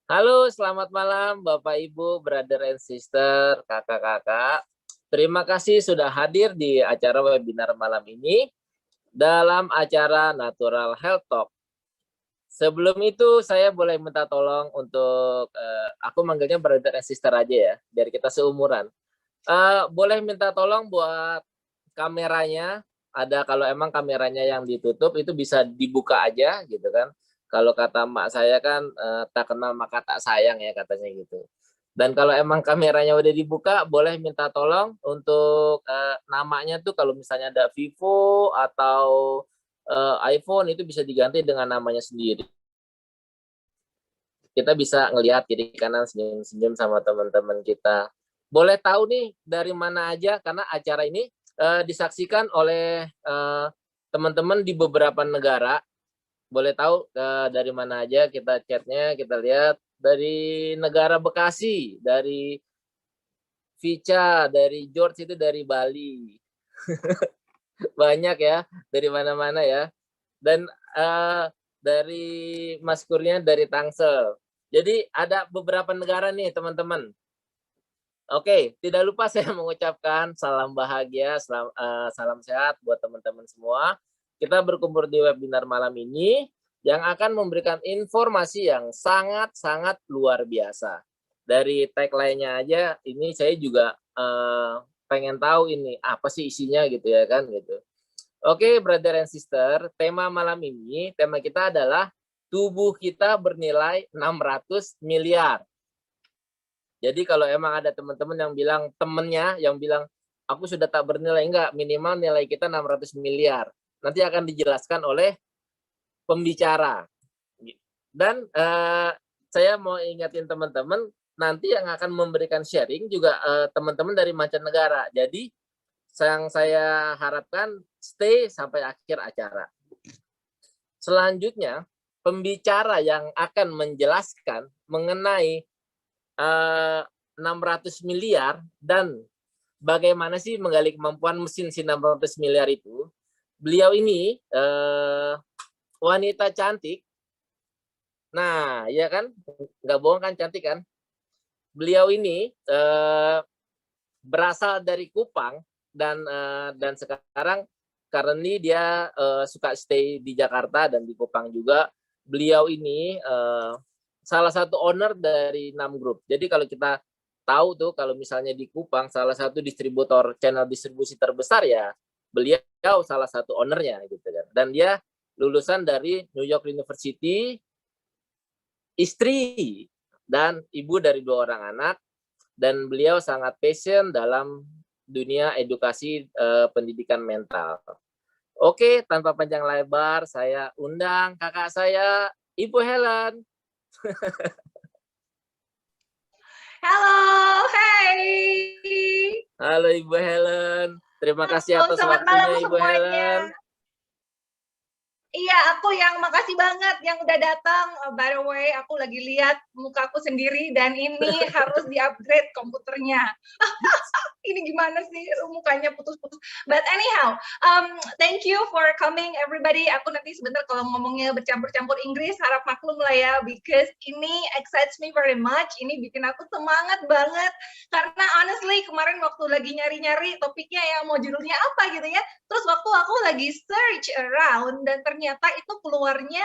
Halo, selamat malam Bapak Ibu, brother and sister, kakak-kakak. Terima kasih sudah hadir di acara webinar malam ini dalam acara Natural Health Talk. Sebelum itu saya boleh minta tolong untuk aku manggilnya brother and sister aja ya, biar kita seumuran. Boleh minta tolong buat kameranya, ada kalau emang kameranya yang ditutup itu bisa dibuka aja gitu kan. Kalau kata emak saya kan, "Tak kenal maka tak sayang," ya katanya gitu. Dan kalau emang kameranya udah dibuka, boleh minta tolong untuk, namanya tuh kalau misalnya ada Vivo atau, iPhone itu bisa diganti dengan namanya sendiri. Kita bisa ngelihat kiri kanan, senyum-senyum sama teman-teman kita. Boleh tahu nih dari mana aja karena acara ini, disaksikan oleh, teman-teman di beberapa negara. Boleh tahu, dari mana aja kita chat-nya, kita lihat dari negara Bekasi, dari Vicha, dari George itu dari Bali. Banyak ya, dari mana-mana ya. Dan, dari Mas Kurnia dari Tangsel. Jadi ada beberapa negara nih teman-teman. Oke, tidak lupa saya mengucapkan salam bahagia, salam sehat buat teman-teman semua. Kita berkumpul di webinar malam ini yang akan memberikan informasi yang sangat-sangat luar biasa. Dari tagline-nya aja ini saya juga, pengen tahu ini apa sih isinya gitu ya kan gitu. Oke, brother and sister, tema malam ini, tema kita adalah tubuh kita bernilai 600 miliar. Jadi kalau emang ada teman-teman yang bilang, temennya yang bilang, aku sudah tak bernilai, enggak, minimal nilai kita 600 miliar. Nanti akan dijelaskan oleh pembicara. Dan saya mau ingatin teman-teman, nanti yang akan memberikan sharing juga teman-teman dari mancanegara. Jadi yang saya harapkan stay sampai akhir acara. Selanjutnya, pembicara yang akan menjelaskan mengenai 600 miliar dan bagaimana sih menggali kemampuan mesin si 600 miliar itu. Beliau ini wanita cantik. Nah, ya kan? Nggak bohong kan, cantik kan? Beliau ini berasal dari Kupang dan sekarang currently dia suka stay di Jakarta dan di Kupang juga. Beliau ini salah satu owner dari Nam Group. Jadi kalau kita tahu tuh kalau misalnya di Kupang salah satu distributor channel distribusi terbesar ya beliau salah satu ownernya gitu kan. Dan dia lulusan dari New York University, istri dan ibu dari 2 orang anak, dan beliau sangat passion dalam dunia edukasi pendidikan mental. Oke, tanpa panjang lebar, saya undang kakak saya, Ibu Helen. Halo, hai. Halo Ibu Helen, terima kasih Halo, atas selamat malam waktunya Ibu semuanya. Helen. Iya, aku yang makasih banget yang udah datang. By the way, aku lagi lihat mukaku sendiri dan ini harus di-upgrade komputernya. Ini gimana sih mukanya putus-putus. But anyhow, thank you for coming everybody. Aku nanti sebentar kalau ngomongnya bercampur-campur Inggris harap maklum lah ya, because ini excites me very much. Ini bikin aku semangat banget karena honestly kemarin waktu lagi nyari-nyari topiknya yang mau judulnya apa gitu ya, terus waktu aku lagi search around dan ternyata itu keluarnya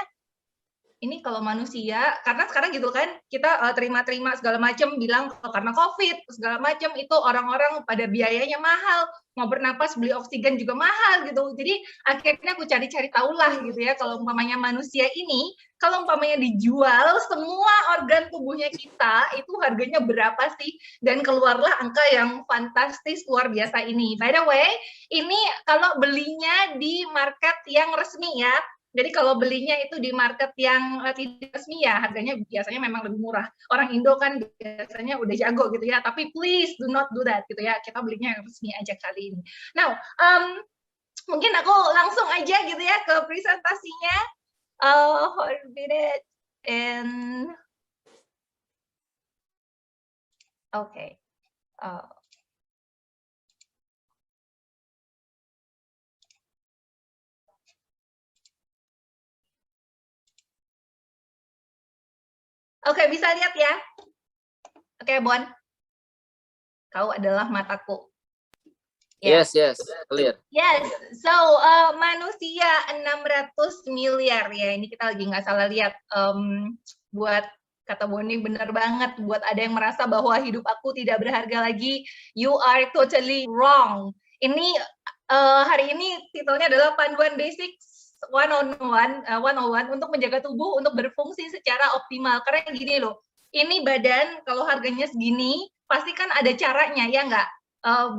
ini kalau manusia, karena sekarang gitu kan kita terima-terima segala macam bilang karena COVID segala macam itu orang-orang pada biayanya mahal, mau bernapas beli oksigen juga mahal gitu. Jadi akhirnya aku cari-cari tahulah gitu ya kalau umpamanya manusia ini kalau umpamanya dijual semua organ tubuhnya kita itu harganya berapa sih, dan keluarlah angka yang fantastis luar biasa ini. By the way, ini kalau belinya di market yang resmi ya. Jadi kalau belinya itu di market yang tidak resmi ya harganya biasanya memang lebih murah. Orang Indo kan biasanya udah jago gitu ya, tapi please do not do that gitu ya. Kita belinya yang resmi aja kali ini. Now, mungkin aku langsung aja gitu ya ke presentasinya. Hold a minute and okay. Oke, bisa lihat ya. Oke, Bon. Kau adalah mataku. Yes, clear. Yes, so manusia 600 miliar ya, ini kita lagi nggak salah lihat. Buat kata Boni benar banget, buat ada yang merasa bahwa hidup aku tidak berharga lagi, you are totally wrong. Ini hari ini titelnya adalah Panduan Basic 101 untuk menjaga tubuh untuk berfungsi secara optimal. Karena gini loh, ini badan kalau harganya segini, pasti kan ada caranya, ya nggak?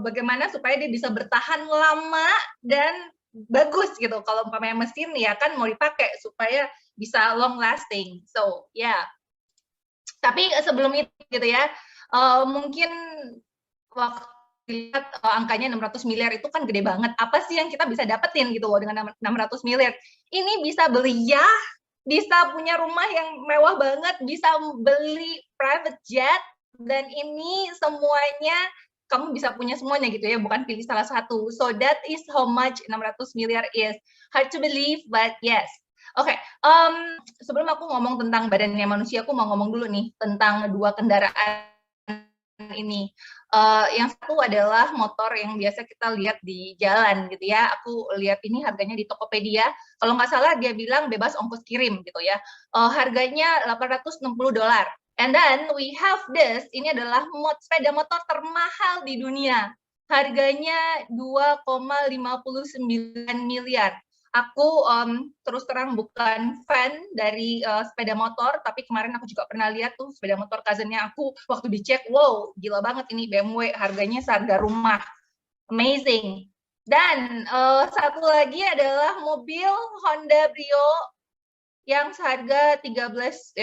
Bagaimana supaya dia bisa bertahan lama dan bagus gitu. Kalau umpamanya mesin ya kan mau dipakai supaya bisa long lasting. So yeah. Tapi sebelum itu gitu ya, mungkin waktu lihat angkanya 600 miliar itu kan gede banget. Apa sih yang kita bisa dapetin gitu loh dengan 600 miliar? Ini bisa beli yacht, bisa punya rumah yang mewah banget, bisa beli private jet, dan ini semuanya kamu bisa punya semuanya gitu ya, bukan pilih salah satu. So that is how much 600 miliar is. Hard to believe, but yes. Oke, sebelum aku ngomong tentang badannya manusia, aku mau ngomong dulu nih tentang dua kendaraan ini. Yang satu adalah motor yang biasa kita lihat di jalan gitu ya. Aku lihat ini harganya di Tokopedia. Kalau nggak salah dia bilang bebas ongkos kirim gitu ya. Harganya $860. And then we have this, ini adalah sepeda motor termahal di dunia. Harganya 2,59 miliar. Aku terus terang bukan fan dari sepeda motor, tapi kemarin aku juga pernah lihat tuh sepeda motor cousin-nya aku, waktu dicek, wow, gila banget ini BMW, harganya seharga rumah. Amazing. Dan satu lagi adalah mobil Honda Brio yang seharga 192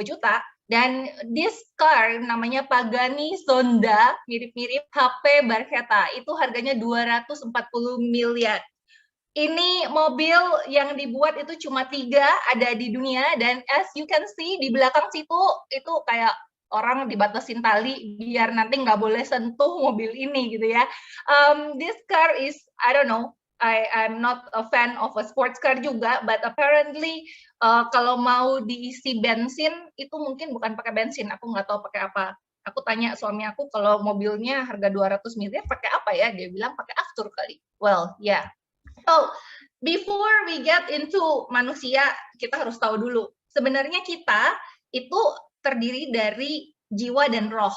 juta, dan this car namanya Pagani Zonda, mirip-mirip HP Barchetta, itu harganya 240 miliar. Ini mobil yang dibuat itu cuma 3 ada di dunia, dan as you can see di belakang situ itu kayak orang dibatasin tali biar nanti nggak boleh sentuh mobil ini gitu ya. This car is, I don't know, I'm not a fan of a sports car juga, but apparently kalau mau diisi bensin itu mungkin bukan pakai bensin, aku nggak tahu pakai apa. Aku tanya suami aku kalau mobilnya harga 200 miliar pakai apa ya, dia bilang pakai aftur kali. Well, yeah. So before we get into manusia, kita harus tahu dulu sebenarnya kita itu terdiri dari jiwa dan roh,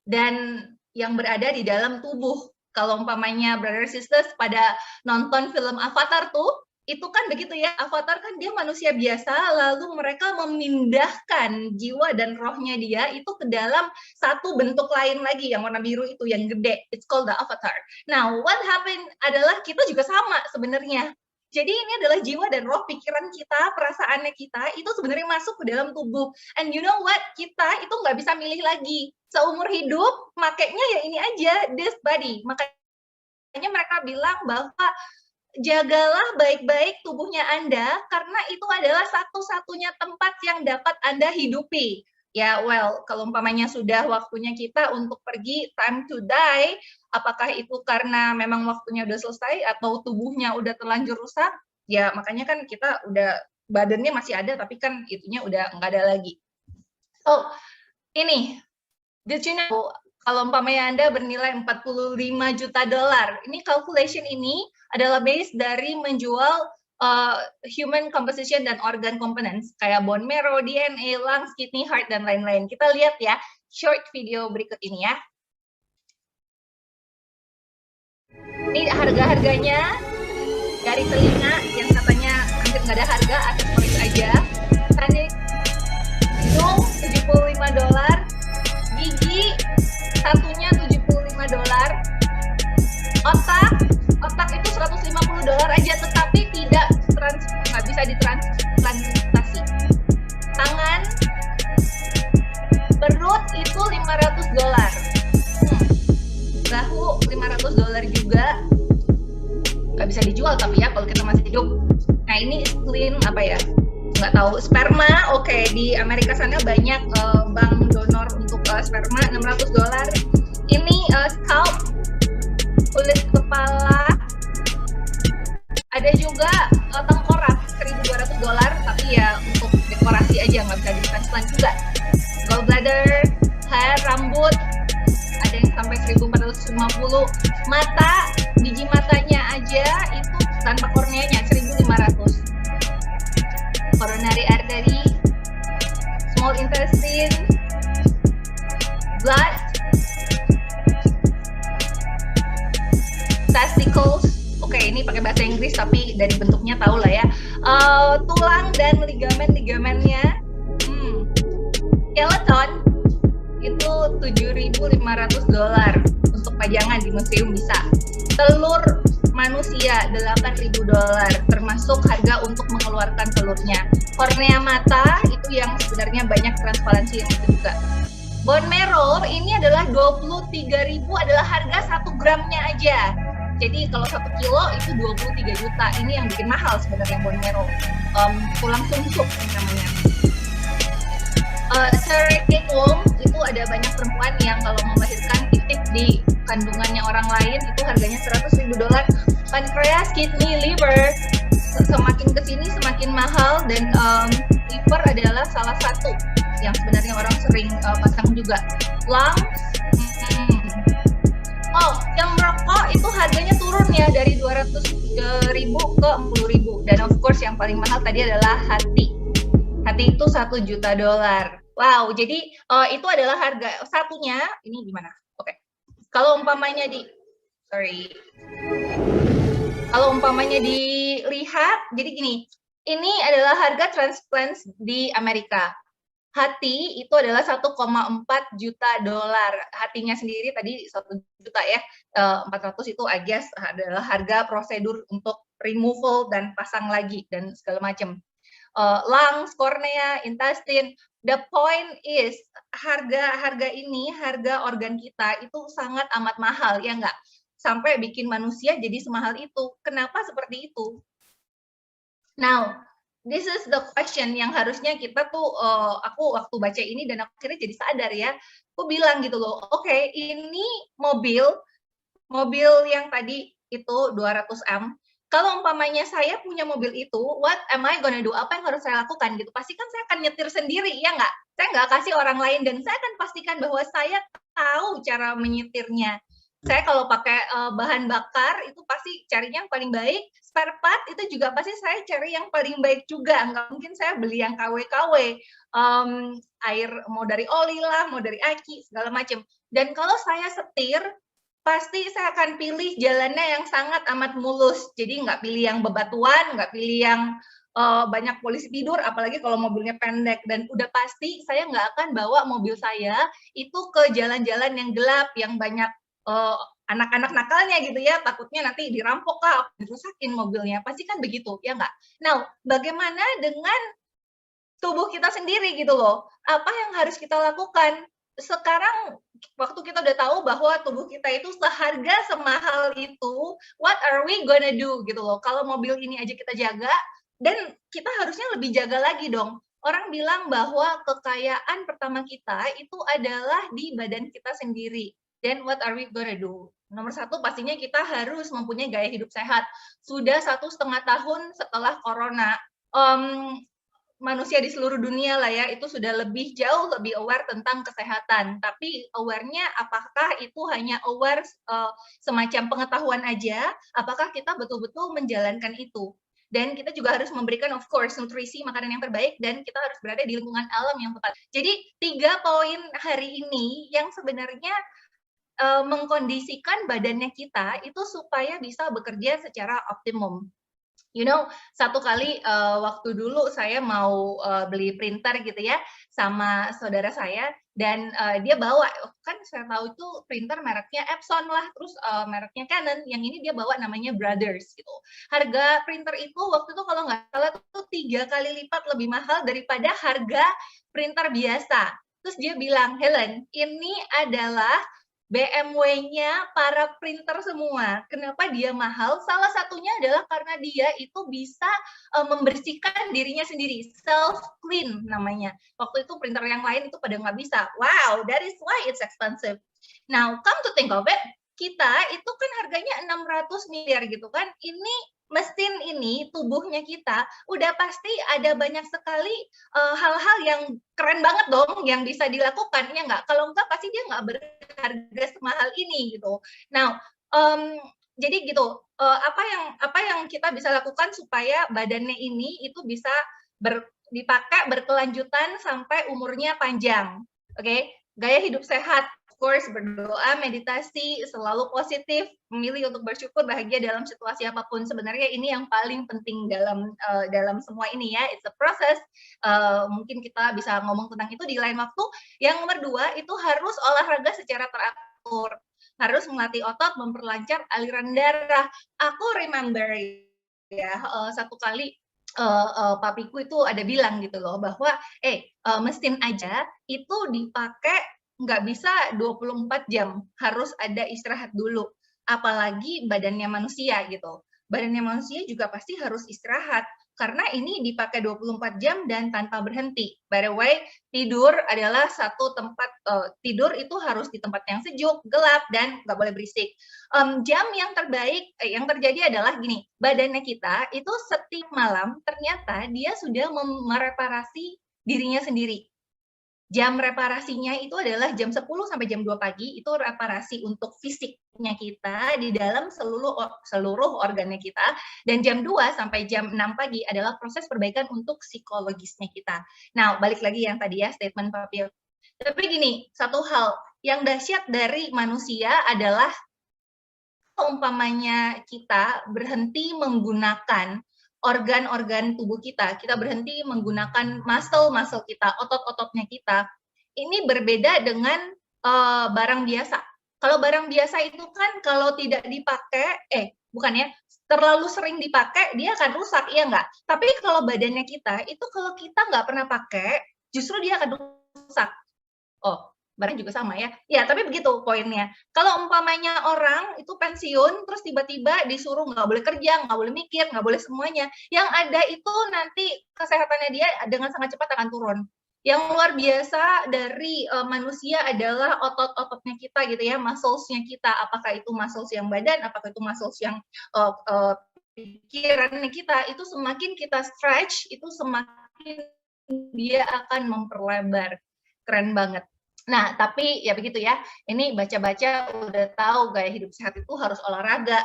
dan yang berada di dalam tubuh. Kalau umpamanya brother sisters pada nonton film Avatar tuh, itu kan begitu ya, Avatar kan dia manusia biasa, lalu mereka memindahkan jiwa dan rohnya dia itu ke dalam satu bentuk lain lagi, yang warna biru itu, yang gede, it's called the Avatar. Now, what happened adalah kita juga sama sebenarnya. Jadi ini adalah jiwa dan roh, pikiran kita, perasaannya kita, itu sebenarnya masuk ke dalam tubuh. And you know what? Kita itu nggak bisa milih lagi. Seumur hidup, makanya ya ini aja, this body. Makanya mereka bilang bahwa jagalah baik-baik tubuhnya Anda, karena itu adalah satu-satunya tempat yang dapat Anda hidupi. Ya, well, kalau umpamanya sudah waktunya kita untuk pergi, time to die, apakah itu karena memang waktunya udah selesai atau tubuhnya udah terlanjur rusak, ya makanya kan kita udah, badannya masih ada, tapi kan itunya udah nggak ada lagi. Oh, ini, did you know, kalau umpamanya Anda bernilai 45 juta dolar, ini calculation ini adalah base dari menjual human composition dan organ components kayak bone marrow, DNA, lungs, kidney, heart, dan lain-lain. Kita lihat ya short video berikut ini ya. Ini harga-harganya dari telinga yang katanya hampir nggak ada harga, aksesoris aja. Tadi hidung 75 dolar, gigi satunya 75 dolar, otak itu 150 dolar aja, tetapi nggak bisa ditransplantasi. Tangan, perut itu 500 dolar, bahu 500 dolar juga, nggak bisa dijual tapi ya kalau kita masih hidup. Nah ini clean apa ya, nggak tahu. Sperma, oke, di Amerika sana banyak bank donor untuk sperma, 600 dolar. Ini scalp, kulit kepala, ada juga tengkorak, 1.200 dolar, tapi ya untuk dekorasi aja, nggak bisa transplant juga. Gallbladder, hair, rambut, ada yang sampai 1450. Mata, biji matanya aja itu tanpa korneanya 1500. Coronary artery, small intestine, blood, testicles. Oke, ini pakai bahasa Inggris tapi dari bentuknya tahu lah ya. Tulang dan ligamen-ligamennya. Skeleton itu $7.500 untuk pajangan di museum bisa. Telur manusia $8.000 termasuk harga untuk mengeluarkan telurnya. Kornea mata itu yang sebenarnya banyak transparansi yang itu juga. Bone marrow ini adalah 23.000 adalah harga 1 gramnya aja. Jadi kalau 1 kilo itu 23 juta. Ini yang bikin mahal sebenarnya bone marrow. Tulang sumsum namanya. Surrogate womb itu ada banyak perempuan yang kalau melahirkan titip di kandungannya orang lain itu harganya $100.000. Pankreas, kidney, liver semakin kesini semakin mahal dan liver adalah salah satu yang sebenarnya orang sering pasang juga. Lungs, yang merokok itu harganya turun ya dari 200.000 ke 10.000 dan of course yang paling mahal tadi adalah hati. Hati itu $1 juta. Wow, jadi itu adalah harga satunya. Ini gimana? Oke. Kalau umpamanya dilihat, jadi gini, ini adalah harga transplant di Amerika. Hati itu adalah $1,4 juta. Hatinya sendiri tadi 1 juta ya, 400 itu I guess adalah harga prosedur untuk removal dan pasang lagi dan segala macam. Lungs, kornea, intestine. The point is harga ini, harga organ kita itu sangat amat mahal ya nggak? Sampai bikin manusia jadi semahal itu. Kenapa seperti itu? Now, this is the question yang harusnya kita tuh, aku waktu baca ini dan aku akhirnya jadi sadar ya, aku bilang gitu loh, oke, ini mobil yang tadi itu 200M, kalau umpamanya saya punya mobil itu, what am I gonna do? Apa yang harus saya lakukan gitu? Pasti kan saya akan nyetir sendiri, ya nggak? Saya nggak kasih orang lain dan saya akan pastikan bahwa saya tahu cara menyetirnya. Saya kalau pakai bahan bakar itu pasti carinya yang paling baik. Spare part itu juga pasti saya cari yang paling baik juga. Nggak mungkin saya beli yang KW-KW. Air mau dari oli lah, mau dari aki, segala macam. Dan kalau saya setir, pasti saya akan pilih jalannya yang sangat amat mulus. Jadi nggak pilih yang bebatuan, nggak pilih yang banyak polisi tidur, apalagi kalau mobilnya pendek. Dan udah pasti saya nggak akan bawa mobil saya itu ke jalan-jalan yang gelap, yang banyak anak-anak nakalnya gitu ya, takutnya nanti dirampok kah, dirusakin mobilnya, pasti kan begitu, ya nggak? Nah, bagaimana dengan tubuh kita sendiri gitu loh? Apa yang harus kita lakukan? Sekarang waktu kita udah tahu bahwa tubuh kita itu seharga semahal itu, what are we gonna do gitu loh? Kalau mobil ini aja kita jaga, dan kita harusnya lebih jaga lagi dong. Orang bilang bahwa kekayaan pertama kita itu adalah di badan kita sendiri. Then what are we gonna do? Nomor satu pastinya kita harus mempunyai gaya hidup sehat. Sudah 1,5 tahun setelah corona, manusia di seluruh dunia lah ya, itu sudah jauh lebih aware tentang kesehatan. Tapi aware-nya apakah itu hanya aware semacam pengetahuan aja, apakah kita betul-betul menjalankan itu? Dan kita juga harus memberikan, of course, nutrisi, makanan yang terbaik, dan kita harus berada di lingkungan alam yang tepat. Jadi 3 poin hari ini yang sebenarnya mengkondisikan badannya kita itu supaya bisa bekerja secara optimum. You know, satu kali waktu dulu saya mau beli printer gitu ya sama saudara saya, dan dia bawa, kan saya tahu itu printer mereknya Epson lah, terus mereknya Canon, yang ini dia bawa namanya Brothers gitu. Harga printer itu waktu itu kalau nggak salah itu 3 kali lipat lebih mahal daripada harga printer biasa. Terus dia bilang, Helen, ini adalah BMW-nya para printer semua. Kenapa dia mahal? Salah satunya adalah karena dia itu bisa membersihkan dirinya sendiri. Self-clean namanya. Waktu itu printer yang lain itu pada nggak bisa. Wow, that is why it's expensive. Now, come to think of it, kita itu kan harganya 600 miliar gitu kan. Ini mesin ini, tubuhnya kita, udah pasti ada banyak sekali hal-hal yang keren banget dong yang bisa dilakukan, ya nggak? Kalau enggak pasti dia nggak berharga semahal ini gitu. Nah, jadi gitu, apa yang kita bisa lakukan supaya badannya ini itu bisa dipakai berkelanjutan sampai umurnya panjang, oke? Gaya hidup sehat, of course, berdoa, meditasi, selalu positif, memilih untuk bersyukur, bahagia dalam situasi apapun. Sebenarnya ini yang paling penting dalam semua ini ya. It's a process. Mungkin kita bisa ngomong tentang itu di lain waktu. Yang nomor 2 itu harus olahraga secara teratur. Harus melatih otot, memperlancar aliran darah. Aku remember ya satu kali papiku itu ada bilang gitu loh bahwa mesin aja itu dipakai nggak bisa 24 jam, harus ada istirahat dulu. Apalagi badannya manusia gitu. Badannya manusia juga pasti harus istirahat karena ini dipakai 24 jam dan tanpa berhenti. By the way, tidur adalah satu tempat tidur itu harus di tempat yang sejuk, gelap dan nggak boleh berisik. Jam yang terbaik yang terjadi adalah gini, badannya kita itu setiap malam ternyata dia sudah mereparasi dirinya sendiri. Jam reparasinya itu adalah jam 10 sampai jam 2 pagi, itu reparasi untuk fisiknya kita di dalam seluruh organnya kita, dan jam 2 sampai jam 6 pagi adalah proses perbaikan untuk psikologisnya kita. Nah, balik lagi yang tadi ya statement Papi. Tapi gini, satu hal yang dahsyat dari manusia adalah umpamanya kita berhenti menggunakan organ-organ tubuh kita, kita berhenti menggunakan muscle-muscle kita, otot-ototnya kita, ini berbeda dengan barang biasa. Kalau barang biasa itu kan kalau tidak dipakai, bukan ya, terlalu sering dipakai, dia akan rusak, iya nggak? Tapi kalau badannya kita, itu kalau kita nggak pernah pakai, justru dia akan rusak. Oh, barang juga sama ya? Ya, tapi begitu poinnya. Kalau umpamanya orang itu pensiun, terus tiba-tiba disuruh nggak boleh kerja, nggak boleh mikir, nggak boleh semuanya. Yang ada itu nanti kesehatannya dia dengan sangat cepat akan turun. Yang luar biasa dari manusia adalah otot-ototnya kita gitu ya, muscles-nya kita. Apakah itu muscles yang badan, apakah itu muscles yang pikiran kita, itu semakin kita stretch, itu semakin dia akan memperlebar. Keren banget. Nah, tapi ya begitu ya. Ini baca-baca udah tahu gaya hidup sehat itu harus olahraga.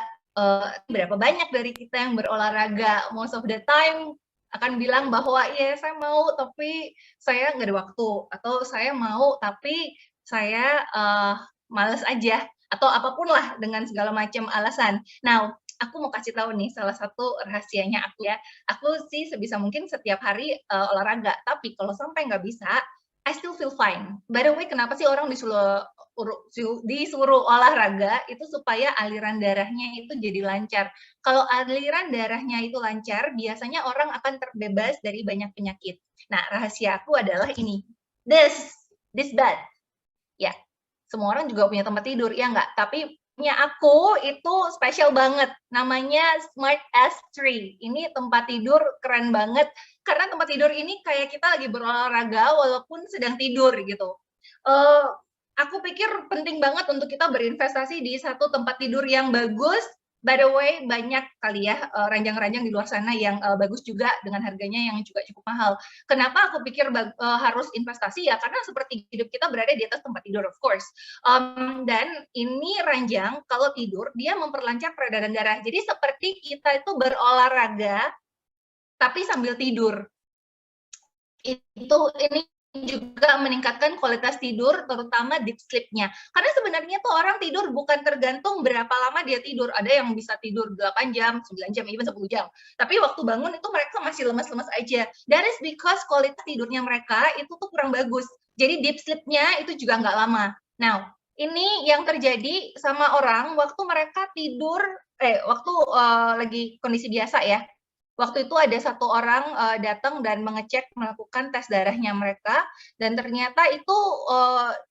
Berapa banyak dari kita yang berolahraga? Most of the time akan bilang bahwa ya saya mau tapi saya nggak ada waktu, atau saya mau tapi saya males aja, atau apapun lah dengan segala macam alasan. Nah, aku mau kasih tahu nih salah satu rahasianya aku ya. Aku sih sebisa mungkin setiap hari olahraga, tapi kalau sampai nggak bisa, I still feel fine. By the way, kenapa sih orang disuruh olahraga itu supaya aliran darahnya itu jadi lancar. Kalau aliran darahnya itu lancar, biasanya orang akan terbebas dari banyak penyakit. Nah, rahasia aku adalah ini. This bed. Ya, semua orang juga punya tempat tidur, ya nggak? Tapi punya aku itu spesial banget. Namanya Smart S3. Ini tempat tidur keren banget. Karena tempat tidur ini kayak kita lagi berolahraga walaupun sedang tidur gitu. Aku pikir penting banget untuk kita berinvestasi di satu tempat tidur yang bagus. By the way, banyak kali ya ranjang-ranjang di luar sana yang bagus juga dengan harganya yang juga cukup mahal. Kenapa aku pikir harus investasi ya? Karena seperti hidup kita berada di atas tempat tidur, of course. Dan ini ranjang kalau tidur dia memperlancar peredaran darah. Jadi seperti kita itu berolahraga tapi sambil tidur. Ini juga meningkatkan kualitas tidur, terutama deep sleep-nya. Karena sebenarnya tuh orang tidur bukan tergantung berapa lama dia tidur. Ada yang bisa tidur 8 jam, 9 jam, even 10 jam. Tapi waktu bangun itu mereka masih lemas-lemas aja. That is because kualitas tidurnya mereka itu tuh kurang bagus. Jadi deep sleep-nya itu juga nggak lama. Nah, ini yang terjadi sama orang waktu mereka tidur, waktu lagi kondisi biasa ya. Waktu itu ada satu orang datang dan melakukan tes darahnya mereka, dan ternyata itu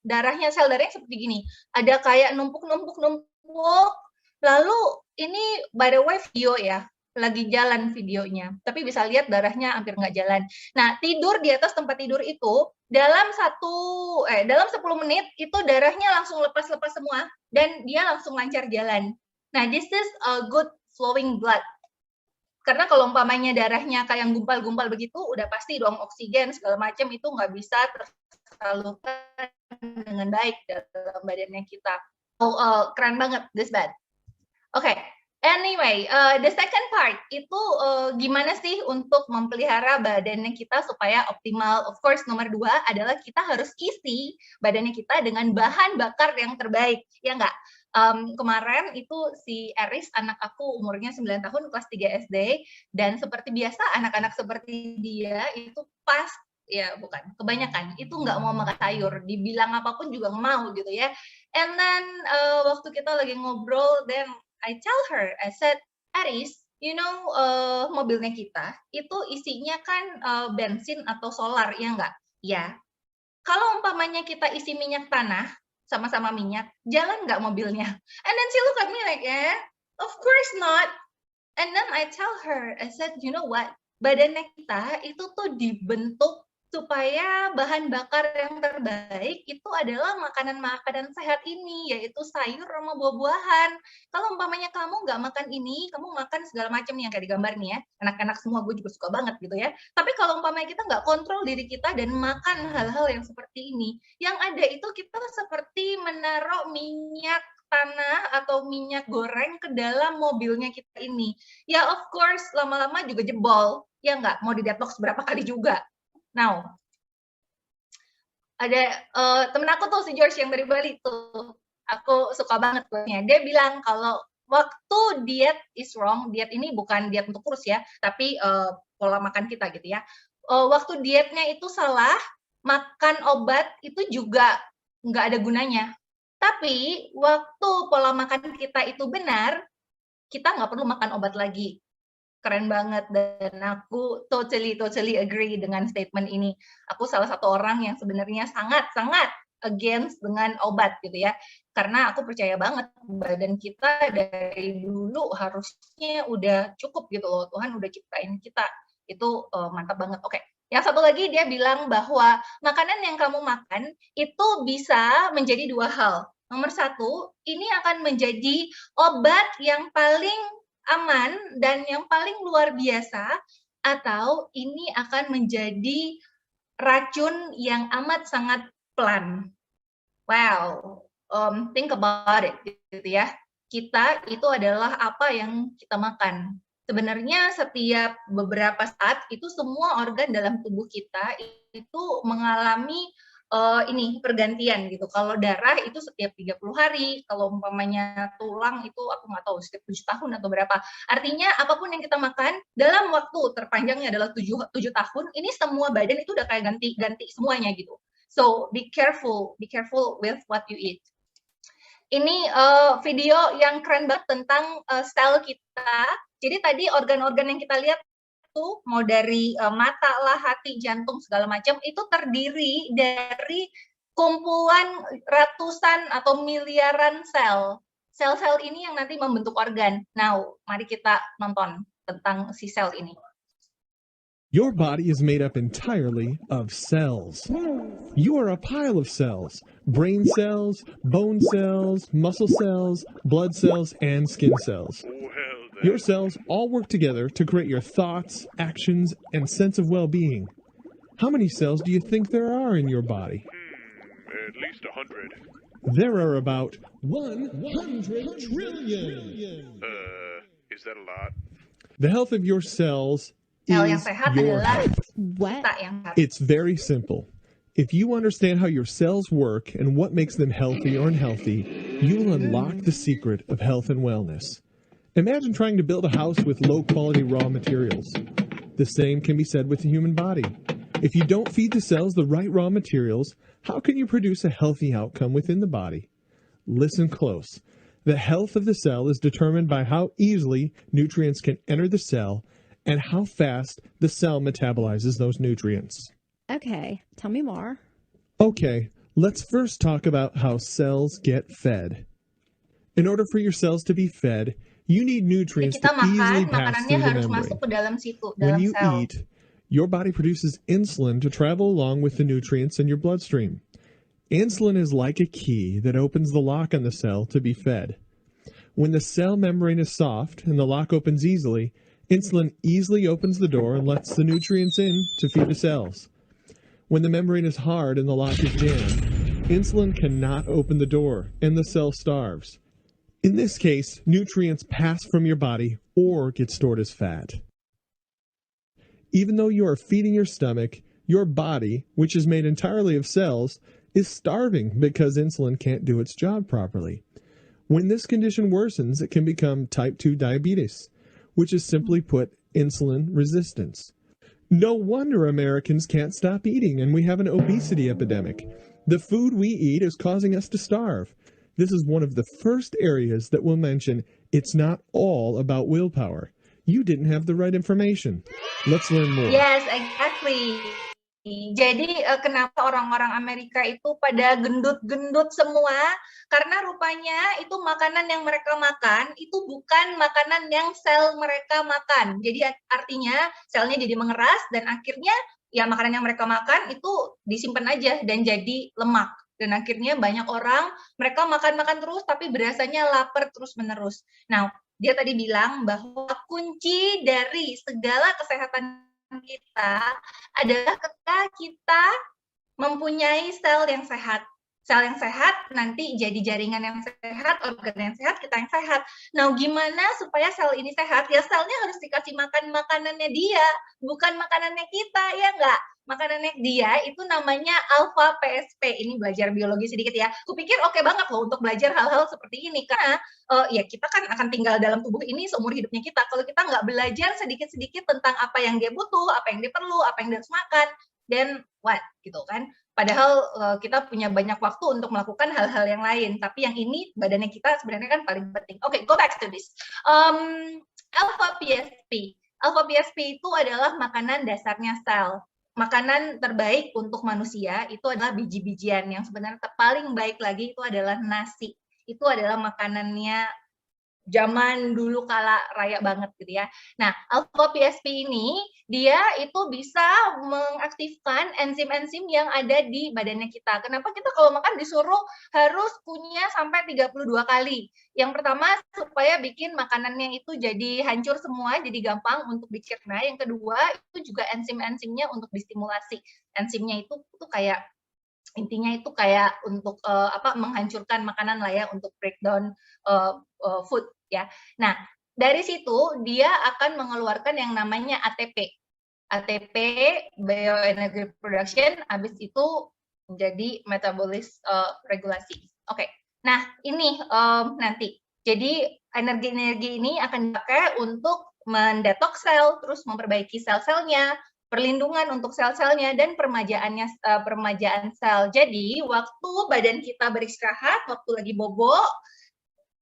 darahnya, sel darahnya seperti gini, ada kayak numpuk, lalu ini by the way video ya, lagi jalan videonya, tapi bisa lihat darahnya hampir nggak jalan. Nah, tidur di atas tempat tidur itu, dalam 10 menit itu darahnya langsung lepas-lepas semua, dan dia langsung lancar jalan. Nah, this is a good flowing blood. Karena kalau umpamanya darahnya kayak yang gumpal-gumpal begitu, udah pasti dong oksigen segala macam itu nggak bisa tersalurkan dengan baik dalam badannya kita. Keren banget, this bad. Oke, anyway, the second part itu gimana sih untuk memelihara badannya kita supaya optimal? Of course, nomor 2 adalah kita harus isi badannya kita dengan bahan bakar yang terbaik, ya nggak? Kemarin itu si Eris, anak aku umurnya 9 tahun, kelas 3 SD, dan seperti biasa anak-anak seperti dia itu pas ya bukan kebanyakan itu nggak mau makan sayur, dibilang apapun juga nggak mau gitu ya. And then waktu kita lagi ngobrol, then I tell her, I said, Aris, you know mobilnya kita itu isinya kan bensin atau solar, ya nggak? Ya. Kalau umpamanya kita isi minyak tanah, sama-sama minyak, jalan nggak mobilnya? And then she look at me like, of course not. And then I tell her, I said, you know what? Badannya kita itu tuh dibentuk supaya bahan bakar yang terbaik itu adalah makanan-makanan sehat ini, yaitu sayur sama buah-buahan. Kalau umpamanya kamu nggak makan ini, kamu makan segala macam yang kayak digambar nih ya, anak-anak semua gue juga suka banget gitu ya. Tapi kalau umpamanya kita nggak kontrol diri kita dan makan hal-hal yang seperti ini, yang ada itu kita seperti menaruh minyak tanah atau minyak goreng ke dalam mobilnya kita ini. Ya of course, lama-lama juga jebol. Ya nggak, mau di detox berapa kali juga. Now, ada temen aku tuh si George yang dari Bali tuh, aku suka banget quote-nya. Dia bilang kalau waktu diet is wrong, diet ini bukan diet untuk kurus ya, tapi pola makan kita gitu ya. Waktu dietnya itu salah, makan obat itu juga nggak ada gunanya. Tapi waktu pola makan kita itu benar, kita nggak perlu makan obat lagi. Keren banget, dan aku totally agree dengan statement ini. Aku salah satu orang yang sebenarnya sangat against dengan obat gitu ya, karena aku percaya banget badan kita dari dulu harusnya udah cukup gitu loh, Tuhan udah ciptain kita, itu mantap banget. Oke, yang satu lagi dia bilang bahwa makanan yang kamu makan itu bisa menjadi 2 hal. Nomor 1, ini akan menjadi obat yang paling aman dan yang paling luar biasa, atau ini akan menjadi racun yang amat sangat pelan. Wow, think about it gitu ya. Kita itu adalah apa yang kita makan. Sebenarnya setiap beberapa saat itu semua organ dalam tubuh kita itu mengalami pergantian gitu. Kalau darah itu setiap 30 hari, kalau umpamanya tulang itu aku nggak tahu setiap 7 tahun atau berapa. Artinya apapun yang kita makan dalam waktu terpanjangnya adalah 7 tahun, ini semua badan itu udah kayak ganti semuanya gitu. So be careful with what you eat. Ini video yang keren banget tentang sel kita. Jadi tadi organ-organ yang kita lihat itu mau dari mata lah, hati, jantung segala macam itu terdiri dari kumpulan ratusan atau miliaran sel. Sel-sel ini yang nanti membentuk organ. Now, mari kita nonton tentang si sel ini. Your body is made up entirely of cells. You are a pile of cells. Brain cells, bone cells, muscle cells, blood cells, and skin cells. Your cells all work together to create your thoughts, actions, and sense of well-being. How many cells do you think there are in your body? At least 100. There are about 100 trillion. Is that a lot? The health of your cells Sel yang is sehat your adalah health. kita yang sehat. It's very simple. If you understand how your cells work and what makes them healthy or unhealthy, you will unlock the secret of health and wellness. Imagine trying to build a house with low-quality raw materials. The same can be said with the human body. If you don't feed the cells the right raw materials, how can you produce a healthy outcome within the body? Listen close. The health of the cell is determined by how easily nutrients can enter the cell and how fast the cell metabolizes those nutrients. Okay, tell me more. Okay, let's first talk about how cells get fed. In order for your cells to be fed, you need nutrients Kita to easily makan, pass makanannya through the harus membrane. masuk ke dalam situ, When dalam you sel. eat, your body produces insulin to travel along with the nutrients in your bloodstream. Insulin is like a key that opens the lock on the cell to be fed. When the cell membrane is soft and the lock opens easily, Insulin easily opens the door and lets the nutrients in to feed the cells. When the membrane is hard and the lock is jammed, insulin cannot open the door and the cell starves. In this case, nutrients pass from your body or get stored as fat. Even though you are feeding your stomach, your body, which is made entirely of cells, is starving because insulin can't do its job properly. When this condition worsens, it can become type 2 diabetes, which is simply put insulin resistance. No wonder Americans can't stop eating and we have an obesity epidemic. The food we eat is causing us to starve. This is one of the first areas that we'll mention it's not all about willpower. You didn't have the right information. Let's learn more. Yes, exactly. Jadi kenapa orang-orang Amerika itu pada gendut-gendut semua? Karena rupanya itu makanan yang mereka makan itu bukan makanan yang sel mereka makan. Jadi artinya selnya jadi mengeras dan akhirnya ya makanan yang mereka makan itu disimpan aja dan jadi lemak. Dan akhirnya banyak orang mereka makan-makan terus tapi berasanya lapar terus-menerus. Nah, dia tadi bilang bahwa kunci dari segala kesehatan kita adalah ketika kita mempunyai sel yang sehat. Sel yang sehat nanti jadi jaringan yang sehat, organ yang sehat, kita yang sehat. Nah, gimana supaya sel ini sehat? Ya selnya harus dikasih makan makanannya dia, bukan makanannya kita, ya enggak? Makanannya dia itu namanya alpha PSP. Ini belajar biologi sedikit ya. Kupikir oke banget loh untuk belajar hal-hal seperti ini karena ya kita kan akan tinggal dalam tubuh ini seumur hidupnya kita. Kalau kita nggak belajar sedikit-sedikit tentang apa yang dia butuh, apa yang dia perlu, apa yang dia harus makan, then what gitu kan. Padahal kita punya banyak waktu untuk melakukan hal-hal yang lain. Tapi yang ini badannya kita sebenarnya kan paling penting. Oke, go back to this. Alpha PSP. Alpha PSP itu adalah makanan dasarnya sel. Makanan terbaik untuk manusia itu adalah biji-bijian. Yang sebenarnya paling baik lagi itu adalah nasi. Itu adalah makanannya zaman dulu kala raya banget gitu ya. Nah, alpha PSP ini dia itu bisa mengaktifkan enzim-enzim yang ada di badannya kita. Kenapa kita kalau makan disuruh harus punya sampai 32 kali? Yang pertama supaya bikin makanannya itu jadi hancur semua, jadi gampang untuk dicerna. Yang kedua itu juga enzim-enzimnya untuk distimulasi. Enzimnya itu kayak intinya itu kayak untuk menghancurkan makanan lah ya, untuk breakdown food ya. Nah, dari situ dia akan mengeluarkan yang namanya ATP. ATP bioenergy production, habis itu menjadi metabolis regulasi. Oke. Nah, ini nanti. Jadi energi-energi ini akan dipakai untuk mendetoks sel, terus memperbaiki sel-selnya, perlindungan untuk sel-selnya, dan permajaan sel. Jadi waktu badan kita beristirahat, waktu lagi bobo,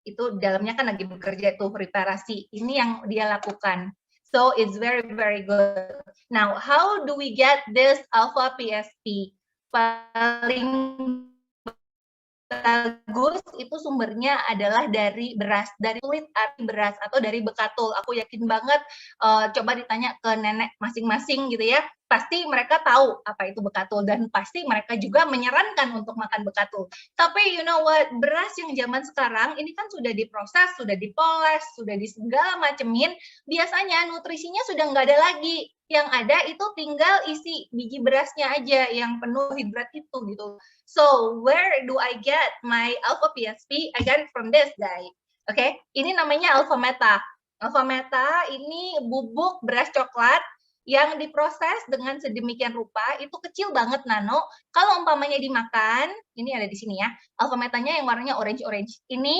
itu dalamnya kan lagi bekerja tuh reparasi. Ini yang dia lakukan. So it's very very good. Now how do we get this alpha PSP? Paling bagus itu sumbernya adalah dari beras, dari kulit ari beras atau dari bekatul. Aku yakin banget coba ditanya ke nenek masing-masing gitu ya, pasti mereka tahu apa itu bekatul dan pasti mereka juga menyarankan untuk makan bekatul. Tapi you know what, beras yang zaman sekarang ini kan sudah diproses, sudah dipoles, sudah di segala macemin, biasanya nutrisinya sudah nggak ada lagi. Yang ada itu tinggal isi biji berasnya aja yang penuh hidrat itu gitu. So where do I get my alpha PSP? I got it from this guy. Oke, ini namanya alpha meta. Alpha meta ini bubuk beras coklat yang diproses dengan sedemikian rupa, itu kecil banget nano. Kalau umpamanya dimakan, ini ada di sini ya, alpha metanya yang warnanya orange-orange. Ini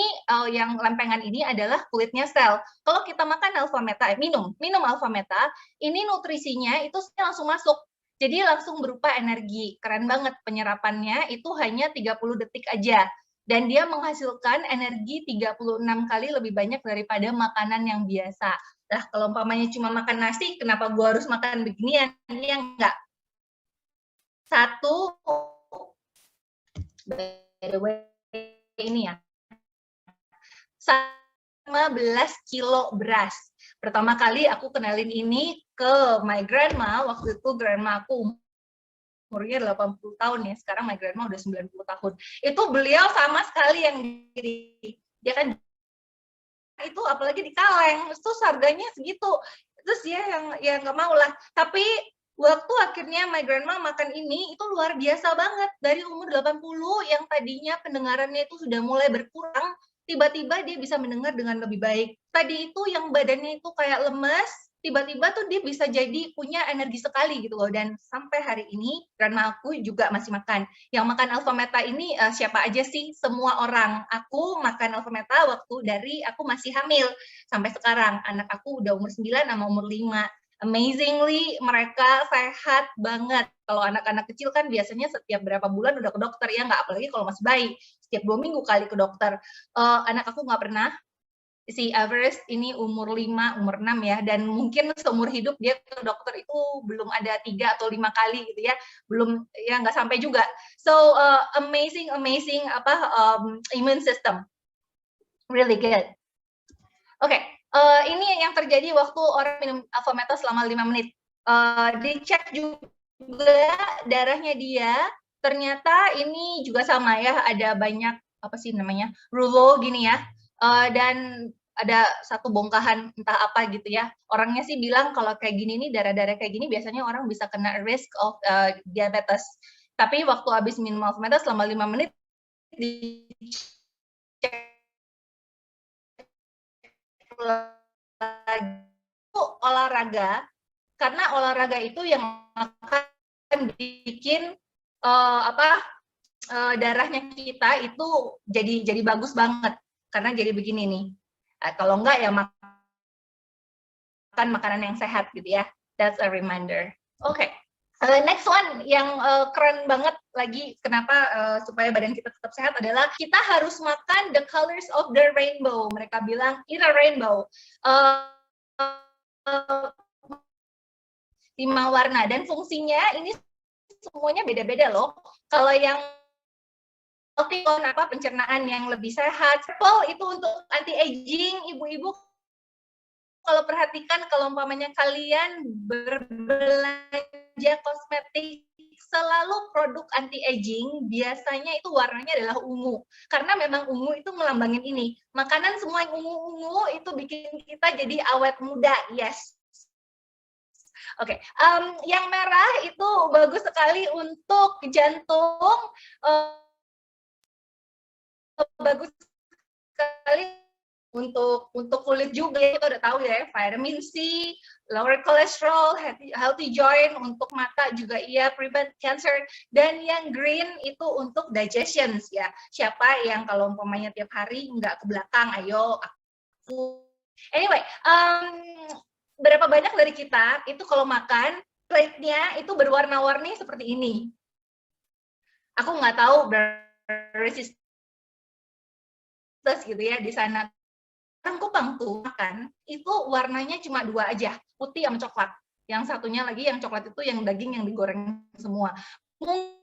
yang lempengan ini adalah kulitnya sel. Kalau kita makan alpha meta, minum alpha meta, ini nutrisinya itu langsung masuk. Jadi langsung berupa energi. Keren banget penyerapannya, itu hanya 30 detik aja. Dan dia menghasilkan energi 36 kali lebih banyak daripada makanan yang biasa. Lah, kalau umpamanya cuma makan nasi, kenapa gua harus makan beginian? Ini yang enggak. Satu, by the way, ini ya, 15 kilo beras. Pertama kali aku kenalin ini ke my grandma, waktu itu grandma aku umurnya 80 tahun ya, sekarang my grandma udah 90 tahun. Itu beliau sama sekali yang dia kan itu apalagi di kaleng, itu harganya segitu. terus dia yang nggak mau lah. Tapi waktu akhirnya my grandma makan ini, itu luar biasa banget. Dari umur 80 yang tadinya pendengarannya itu sudah mulai berkurang, tiba-tiba dia bisa mendengar dengan lebih baik. Tadi itu yang badannya itu kayak lemes, tiba-tiba tuh dia bisa jadi punya energi sekali gitu loh. Dan sampai hari ini grandma aku juga masih makan. Yang makan Alpha Meta ini siapa aja sih? Semua orang. Aku makan Alpha Meta waktu dari aku masih hamil sampai sekarang. Anak aku udah umur 9 sama umur 5. Amazingly mereka sehat banget. Kalau anak-anak kecil kan biasanya setiap berapa bulan udah ke dokter ya, nggak, apalagi kalau masih bayi setiap 2 minggu kali ke dokter. Anak aku nggak pernah. Si Everest ini umur 5, umur 6 ya, dan mungkin seumur hidup dia ke dokter itu belum ada 3 atau 5 kali gitu ya, belum ya, nggak sampai juga. So amazing immune system, really good. Oke, ini yang terjadi waktu orang minum Alpha Meta selama 5 menit. Dicek juga darahnya dia, ternyata ini juga sama ya, ada banyak apa sih namanya, rulo gini ya, dan ada satu bongkahan entah apa gitu ya. Orangnya sih bilang kalau kayak gini nih, darah-darah kayak gini biasanya orang bisa kena risk of diabetes. Tapi waktu habis minum Alpha Meta selama 5 menit dicek itu olahraga, karena olahraga itu yang akan bikin darahnya kita itu jadi bagus banget, karena jadi begini nih. Kalau enggak ya makan makanan yang sehat gitu ya. That's a reminder. Oke. Next one yang keren banget lagi, kenapa supaya badan kita tetap sehat adalah kita harus makan the colors of the rainbow. Mereka bilang eat a rainbow. 5 warna, dan fungsinya ini semuanya beda-beda loh. Kalau yang pencernaan yang lebih sehat, purple itu untuk anti aging. Ibu-ibu kalau perhatikan, kalau umpamanya kalian berbelanja kosmetik selalu produk anti aging, biasanya itu warnanya adalah ungu, karena memang ungu itu melambangin ini. Makanan semua yang ungu-ungu itu bikin kita jadi awet muda. Yes. Oke, yang merah itu bagus sekali untuk jantung, bagus sekali untuk kulit juga, kita udah tahu ya, vitamin C, lower cholesterol, healthy joint, untuk mata juga iya, prevent cancer. Dan yang green itu untuk digestion ya. Siapa yang kalau umpamanya tiap hari nggak ke belakang, ayo aku. Anyway, berapa banyak dari kita itu kalau makan plate-nya itu berwarna-warni seperti ini. Aku nggak tahu resistance gitu ya di sana. Orang Kupang tuh makan itu warnanya cuma 2 aja, putih sama coklat. Yang satunya lagi yang coklat itu yang daging yang digoreng semua. Mungkin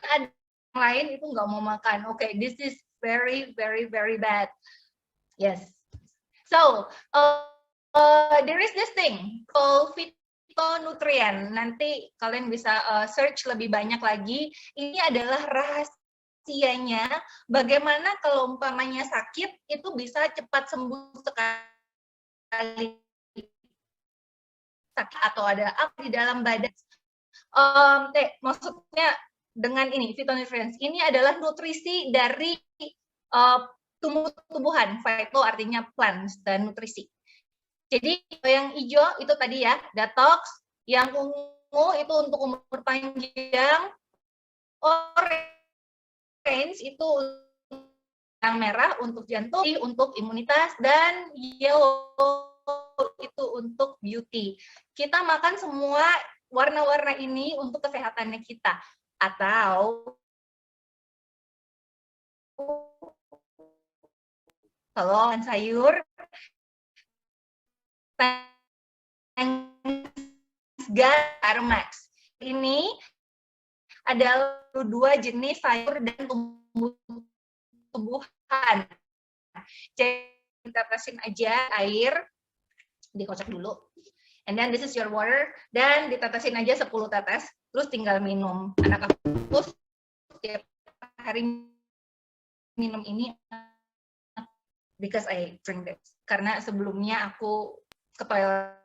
ada yang lain itu nggak mau makan. Oke, this is very bad. Yes. So there is this thing called phytonutrient. Nanti kalian bisa search lebih banyak lagi. Ini adalah rahasianya bagaimana kalau umpamanya sakit itu bisa cepat sembuh sekali, sakit atau ada apa di dalam badan. Maksudnya dengan ini phytonutrients ini adalah nutrisi dari tumbuh-tumbuhan. Phyto artinya plants dan nutrisi. Jadi yang hijau itu tadi ya detox, yang ungu itu untuk umur panjang, orange itu yang merah untuk jantung, untuk imunitas, dan yellow itu untuk beauty. Kita makan semua warna-warna ini untuk kesehatannya kita. Atau kalau sayur, Max. Ini adalah 2 jenis sayur dan tumbuhan. Jadi kita tasin aja air, dikocok dulu. And then this is your water, dan ditetesin aja 10 tetes, terus tinggal minum. Anak aku setiap hari minum ini because I drink this. Karena sebelumnya aku ke toilet.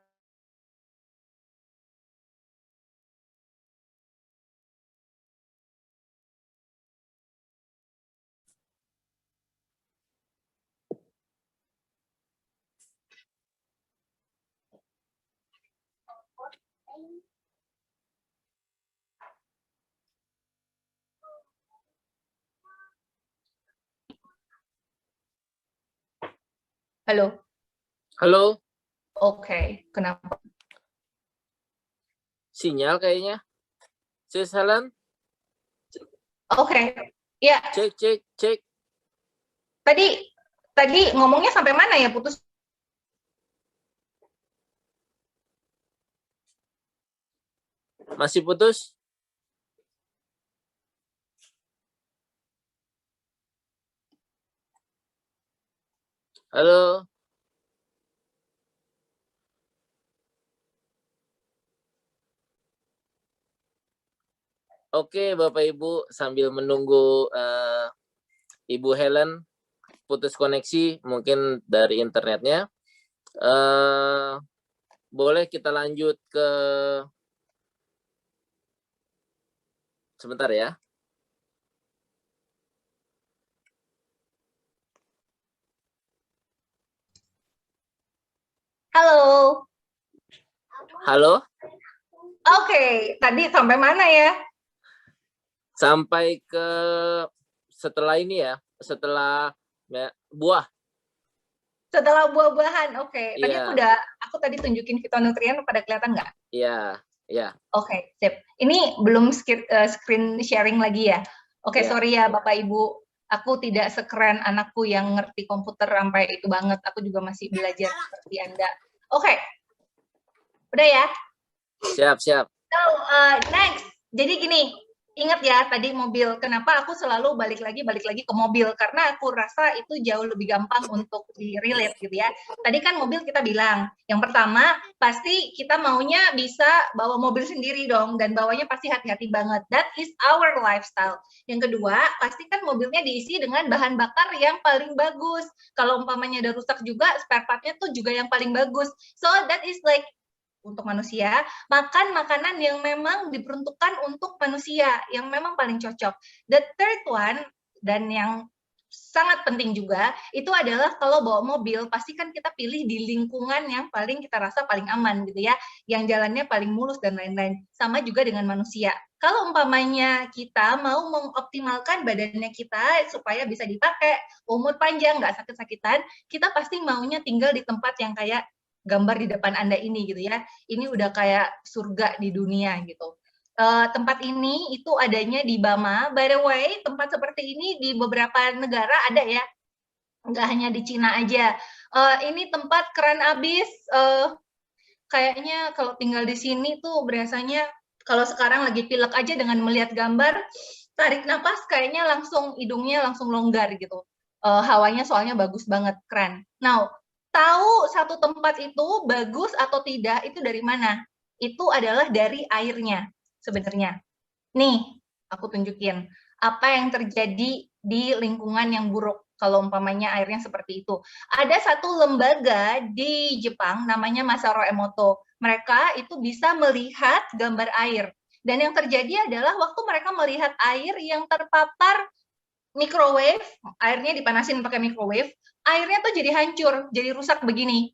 Halo. Halo, Oke, kenapa? sinyal kayaknya. Sis Helen, Oke, ya cek. tadi ngomongnya sampai mana ya, putus? Masih putus? Halo, oke Bapak Ibu, sambil menunggu Ibu Helen putus koneksi mungkin dari internetnya, boleh kita lanjut ke sebentar ya. Halo. Halo, Oke, tadi sampai mana ya? sampai ke setelah ini ya, setelah buah. Setelah buah-buahan, oke. Tadi Iya. aku tadi tunjukin fitonutrien, pada kelihatan nggak? Iya. Oke, sip. Ini belum screen sharing lagi ya? Oke, Iya. sorry ya Bapak Ibu. Aku tidak sekeren anakku yang ngerti komputer sampai itu banget. Aku juga masih belajar seperti Anda. Oke. Udah ya? Siap. So, next. Jadi gini, ingat ya tadi mobil. Kenapa aku selalu balik lagi ke mobil? Karena aku rasa itu jauh lebih gampang untuk di-relate gitu ya. Tadi kan mobil kita bilang, yang pertama pasti kita maunya bisa bawa mobil sendiri dong, dan bawanya pasti hati-hati banget. That is our lifestyle. Yang kedua, pasti kan mobilnya diisi dengan bahan bakar yang paling bagus. Kalau umpamanya ada rusak juga, spare part-nya tuh juga yang paling bagus. So that is like untuk manusia, makan makanan yang memang diperuntukkan untuk manusia, yang memang paling cocok. The third one, dan yang sangat penting juga, itu adalah kalau bawa mobil, pasti kan kita pilih di lingkungan yang paling kita rasa paling aman gitu ya, yang jalannya paling mulus dan lain-lain. Sama juga dengan manusia. Kalau umpamanya kita mau mengoptimalkan badannya kita supaya bisa dipakai, umur panjang, nggak sakit-sakitan, kita pasti maunya tinggal di tempat yang kayak gambar di depan Anda ini gitu ya. Ini udah kayak surga di dunia gitu. Tempat ini itu adanya di Bama. By the way, tempat seperti ini di beberapa negara ada ya. Nggak hanya di Cina aja. Ini tempat keren abis. Kayaknya kalau tinggal di sini tuh berasanya kalau sekarang lagi pilek aja dengan melihat gambar, tarik nafas kayaknya langsung hidungnya langsung longgar gitu. Hawanya soalnya bagus banget, keren. Now, tahu satu tempat itu bagus atau tidak itu dari mana? Itu adalah dari airnya sebenarnya. Nih, aku tunjukin apa yang terjadi di lingkungan yang buruk kalau umpamanya airnya seperti itu. Ada satu lembaga di Jepang namanya Masaru Emoto. Mereka itu bisa melihat gambar air. Dan yang terjadi adalah waktu mereka melihat air yang terpapar microwave, airnya dipanasin pakai microwave, airnya tuh jadi hancur, jadi rusak begini.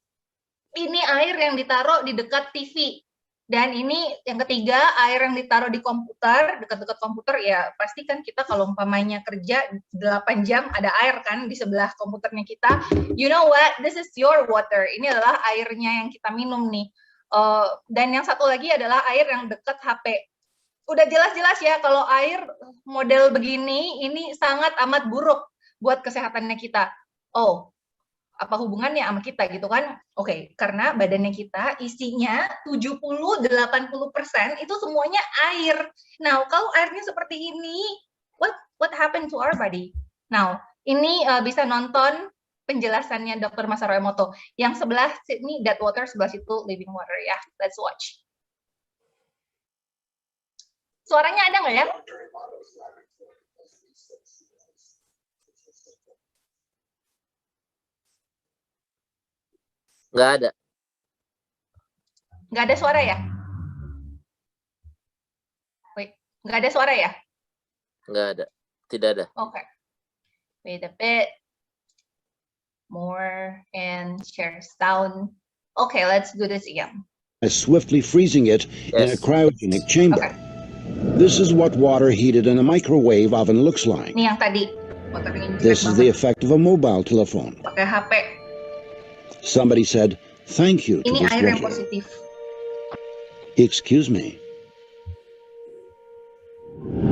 Ini air yang ditaruh di dekat TV. Dan ini yang ketiga, air yang ditaruh di komputer, dekat-dekat komputer, ya pasti kan kita kalau umpamanya kerja 8 jam ada air kan di sebelah komputernya kita. You know what? This is your water. Ini adalah airnya yang kita minum nih. Dan yang satu lagi adalah air yang dekat HP. Udah jelas-jelas ya kalau air model begini ini sangat amat buruk buat kesehatannya kita. Oh, apa hubungannya sama kita gitu kan? Oke, karena badannya kita isinya 70-80% itu semuanya air. Nah, kalau airnya seperti ini, what happened to our body? Now, ini bisa nonton penjelasannya Dr. Masaru Emoto. Yang sebelah sini dead water, sebelah situ living water ya. Let's watch. Suaranya ada nggak ya? Nggak ada. Nggak ada suara ya? Wait, nggak ada suara ya? Nggak ada. Tidak ada. Okay. Wait a bit more and share sound. Okay, let's do this again. Swiftly freezing it in a Yes. cryogenic chamber. Okay. This is what water heated in a microwave oven looks like. Ini yang tadi. Waternya jelek This is the banget. effect of a mobile telephone. Pakai HP. Somebody said, "Thank you to Ini this air yang water." positif. Excuse me.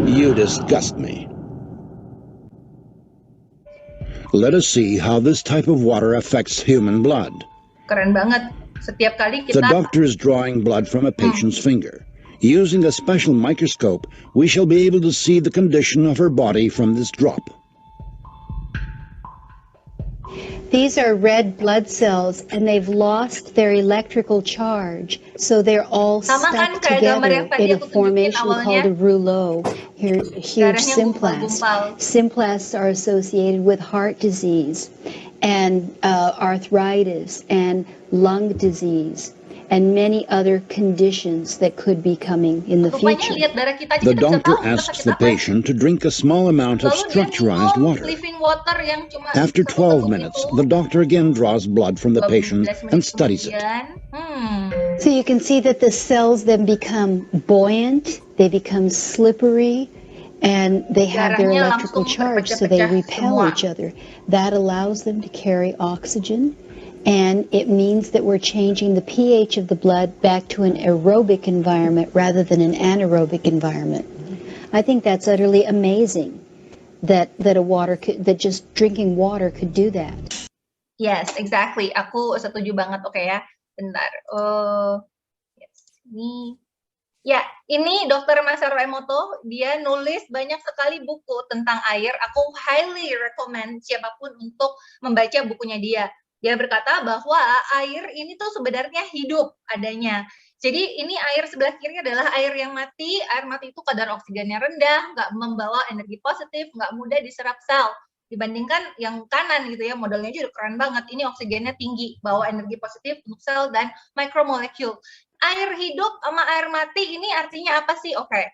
You disgust me. Let us see how this type of water affects human blood. Keren banget. Setiap kali The kita doctor is drawing blood from a patient's finger. Using a special microscope, we shall be able to see the condition of her body from this drop. These are red blood cells, and they've lost their electrical charge, so they're all Sama kan stuck kayak gambar yang together tadi in a aku tunjukin formation awalnya. called a rouleau. Huge Darahnya symplasts. gumpal-gumpal. Symplasts are associated with heart disease and arthritis and lung disease and many other conditions that could be coming in the Rupanya future. lihat darah kita aja The kita bisa doctor tahu kita asks sakit the apa. patient to drink a small amount of Lalu dia structurized minum water. living water yang cuma After 12 minutes, the doctor again draws blood from the 12 patient menit and studies it. kemudian, So you can see that the cells then become buoyant, they become slippery, and they have their Darahnya electrical langsung charge, so they berpecah-pecah repel semua. each other. That allows them to carry oxygen, and it means that we're changing the pH of the blood back to an aerobic environment rather than an anaerobic environment. I think that's utterly amazing that that just drinking water could do that. Yes, exactly. Aku setuju banget. Oke ya, bentar. Yes. Ini Dr. Masaru Emoto, dia nulis banyak sekali buku tentang air. Aku highly recommend siapapun untuk membaca bukunya dia. Dia berkata bahwa air ini tuh sebenarnya hidup adanya. Jadi ini air sebelah kiri adalah air yang mati. Air mati itu kadar oksigennya rendah, nggak membawa energi positif, nggak mudah diserap sel. Dibandingkan yang kanan gitu ya, modelnya juga keren banget. Ini oksigennya tinggi, bawa energi positif untuk sel dan micromolekul. Air hidup sama air mati ini artinya apa sih? Oke,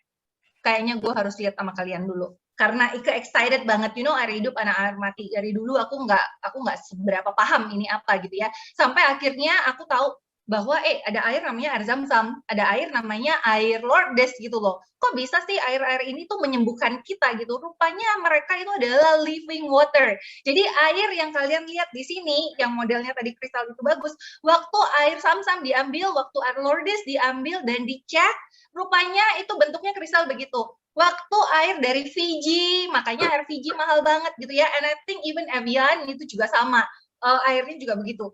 kayaknya gue harus lihat sama kalian dulu. Karena Ika excited banget, air hidup anak air mati. Dari dulu aku nggak seberapa paham ini apa gitu ya. Sampai akhirnya aku tahu bahwa ada air namanya air Zam-Zam, ada air namanya air Lourdes gitu loh. Kok bisa sih air-air ini tuh menyembuhkan kita gitu? Rupanya mereka itu adalah living water. Jadi air yang kalian lihat di sini, yang modelnya tadi kristal itu bagus, waktu air Zam-Zam diambil, waktu air Lourdes diambil dan dicek, rupanya itu bentuknya kristal begitu. Waktu air dari Fiji, makanya air Fiji mahal banget gitu ya. And I think even Evian itu juga sama. Airnya juga begitu.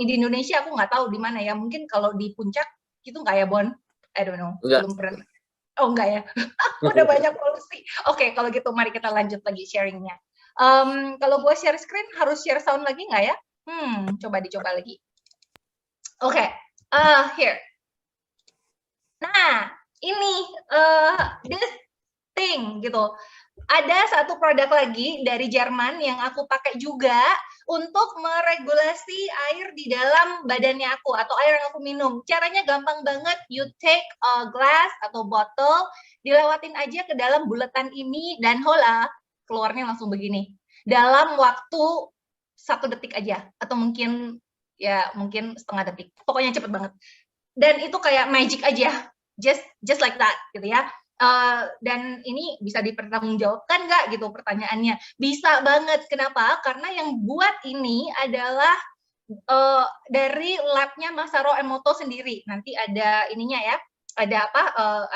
Di Indonesia aku nggak tahu di mana ya. Mungkin kalau di puncak itu nggak ya, Bon? I don't know. Enggak. Belum pernah. Oh enggak ya. Udah banyak polusi. Oke, kalau gitu mari kita lanjut lagi sharingnya. Kalau gue share screen harus share sound lagi nggak ya? Coba dicoba lagi. Oke, here. Nah, ini this thing gitu. Ada satu produk lagi dari Jerman yang aku pakai juga untuk meregulasi air di dalam badannya aku atau air yang aku minum. Caranya gampang banget. You take a glass atau botol, dilewatin aja ke dalam buletan ini dan hola, keluarnya langsung begini. Dalam waktu 1 detik aja atau mungkin setengah detik. Pokoknya cepet banget. Dan itu kayak magic aja. Just like that gitu ya. Dan ini bisa dipertanggungjawabkan nggak gitu pertanyaannya? Bisa banget. Kenapa? Karena yang buat ini adalah dari labnya Masaru Emoto sendiri. Nanti ada ininya ya. Ada apa?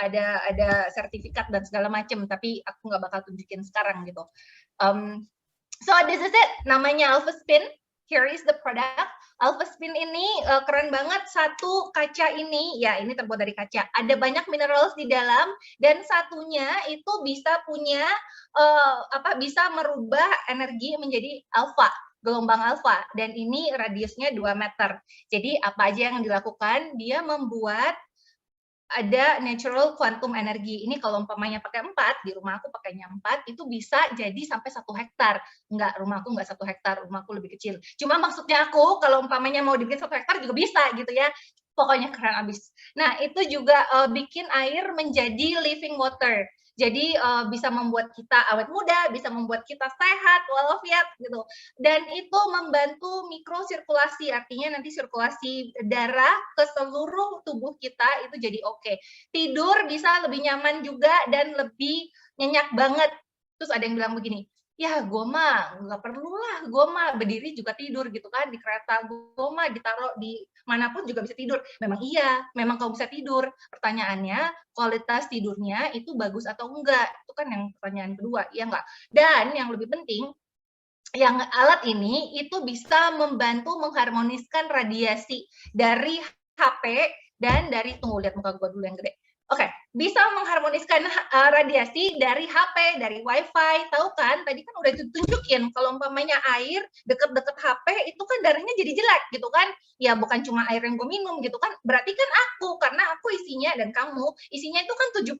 Ada sertifikat dan segala macam. Tapi aku nggak bakal tunjukin sekarang gitu. So this is it. Namanya Alpha Spin. Here is the product. Alpha Spin ini keren banget. Satu kaca ini, ya ini terbuat dari kaca. Ada banyak minerals di dalam dan satunya itu bisa punya bisa merubah energi menjadi alpha, gelombang alpha. Dan ini radiusnya 2 meter. Jadi apa aja yang dilakukan? Dia membuat ada natural quantum energy. Ini kalau umpamanya pakai 4, di rumah aku pakainya 4, itu bisa jadi sampai 1 hektar. Enggak, rumah aku enggak 1 hektar, rumah aku lebih kecil. Cuma maksudnya aku, kalau umpamanya mau dibikin 1 hektar juga bisa gitu ya. Pokoknya keren abis. Nah, itu juga bikin air menjadi living water. Jadi bisa membuat kita awet muda, bisa membuat kita sehat, walafiat gitu. Dan itu membantu mikrosirkulasi, artinya nanti sirkulasi darah ke seluruh tubuh kita itu jadi oke. Tidur bisa lebih nyaman juga dan lebih nyenyak banget. Terus ada yang bilang begini, ya gue mah nggak perlu lah, gue mah berdiri juga tidur gitu kan di kereta, gue mah ditaruh di manapun juga bisa tidur. Memang iya, memang kamu bisa tidur. Pertanyaannya, kualitas tidurnya itu bagus atau enggak? Itu kan yang pertanyaan kedua, ya enggak? Dan yang lebih penting, yang alat ini itu bisa membantu mengharmoniskan radiasi dari HP dan dari, tunggu lihat muka gue dulu yang gede. Oke, bisa mengharmoniskan radiasi dari HP, dari WiFi, tahu kan? Tadi kan udah ditunjukin kalau umpamanya air deket-deket HP itu kan darahnya jadi jelek gitu kan? Ya bukan cuma air yang gue minum gitu kan? Berarti kan aku, karena aku isinya dan kamu isinya itu kan 70%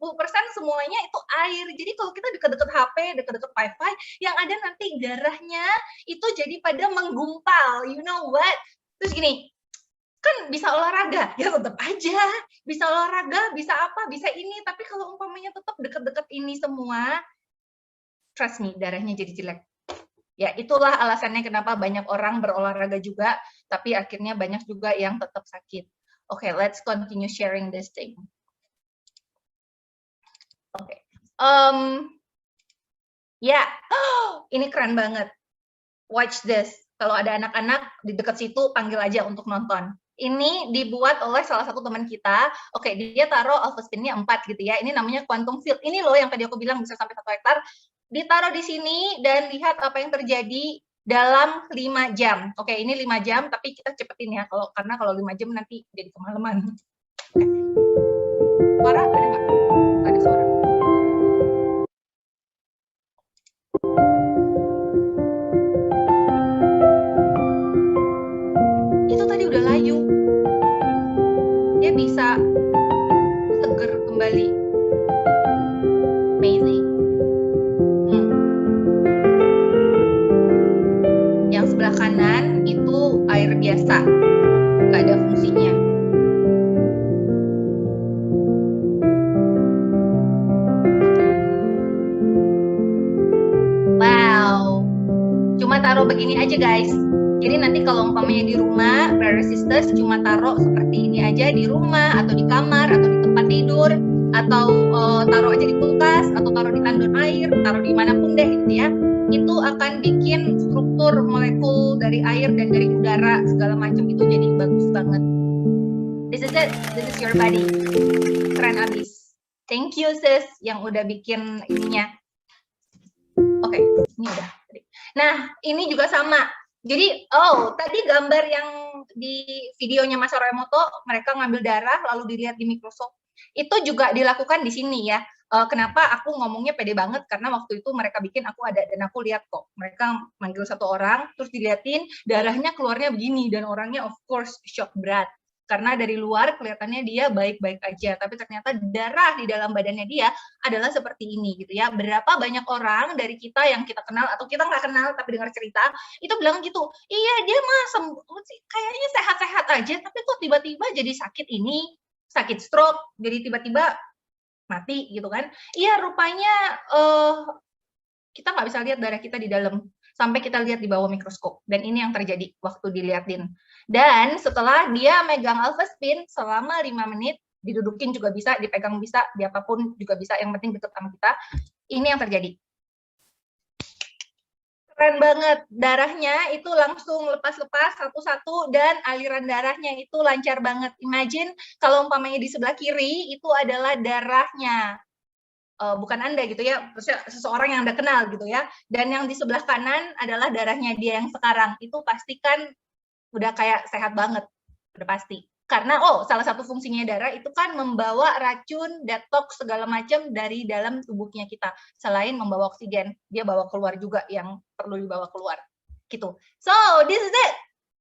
semuanya itu air. Jadi kalau kita deket-deket HP, deket-deket WiFi, yang ada nanti darahnya itu jadi pada menggumpal. You know what? Terus gini, kan bisa olahraga, ya tetap aja bisa olahraga, bisa apa, bisa ini, tapi kalau umpamanya tetap deket-deket ini semua, trust me, darahnya jadi jelek. Ya itulah alasannya kenapa banyak orang berolahraga juga, tapi akhirnya banyak juga yang tetap sakit. Oke, let's continue sharing this thing. Oke, ya, ini keren banget. Watch this. Kalau ada anak-anak di dekat situ, panggil aja untuk nonton. Ini dibuat oleh salah satu teman kita. Oke, dia taruh alpha spin-nya 4 gitu ya. Ini namanya quantum field. Ini loh yang tadi aku bilang bisa sampai 1 hektar. Ditaruh di sini dan lihat apa yang terjadi dalam 5 jam. Oke, ini 5 jam, tapi kita cepetin ya. Karena kalau 5 jam nanti jadi kemalaman. Suara ada nggak? Nggak ada suara. Itu tadi udah layu. Dia bisa seger kembali. Amazing. Yang sebelah kanan itu air biasa, nggak ada fungsinya. Wow, cuma taruh begini aja guys. Jadi nanti kalau umpamanya di rumah, Brother Sisters cuma taruh seperti ini aja di rumah, atau di kamar, atau di tempat tidur, atau taruh aja di kulkas, atau taruh di tandon air, taruh di manapun deh gitu ya. Itu akan bikin struktur molekul dari air dan dari udara segala macam itu jadi bagus banget. This is it, this is your body. Keren abis. Thank you sis yang udah bikin ininya. Oke, ini udah. Nah, ini juga sama. Jadi, tadi gambar yang di videonya Mas Roemoto, mereka ngambil darah lalu dilihat di mikroskop. Itu juga dilakukan di sini ya. Kenapa aku ngomongnya pede banget? Karena waktu itu mereka bikin, aku ada dan aku lihat kok. Mereka manggil satu orang, terus diliatin darahnya keluarnya begini dan orangnya of course shock berat. Karena dari luar kelihatannya dia baik-baik aja, tapi ternyata darah di dalam badannya dia adalah seperti ini gitu ya. Berapa banyak orang dari kita yang kita kenal atau kita nggak kenal tapi dengar cerita itu bilang gitu, iya dia mah kayaknya sehat-sehat aja, tapi kok tiba-tiba jadi sakit ini, sakit stroke, jadi tiba-tiba mati gitu kan. Iya rupanya kita nggak bisa lihat darah kita di dalam sampai kita lihat di bawah mikroskop, dan ini yang terjadi waktu diliatin. Dan setelah dia megang alpha spin selama 5 menit, didudukin juga bisa, dipegang bisa, diapapun juga bisa, yang penting deket sama kita. Ini yang terjadi. Keren banget, darahnya itu langsung lepas-lepas satu-satu dan aliran darahnya itu lancar banget. Imagine kalau umpamanya di sebelah kiri itu adalah darahnya. Bukan Anda gitu ya, seseorang yang Anda kenal gitu ya. Dan yang di sebelah kanan adalah darahnya dia yang sekarang. Itu pastikan udah kayak sehat banget, udah pasti. Karena salah satu fungsinya darah itu kan membawa racun, detox segala macam dari dalam tubuhnya kita. Selain membawa oksigen, dia bawa keluar juga yang perlu dibawa keluar. Gitu. So, this is it.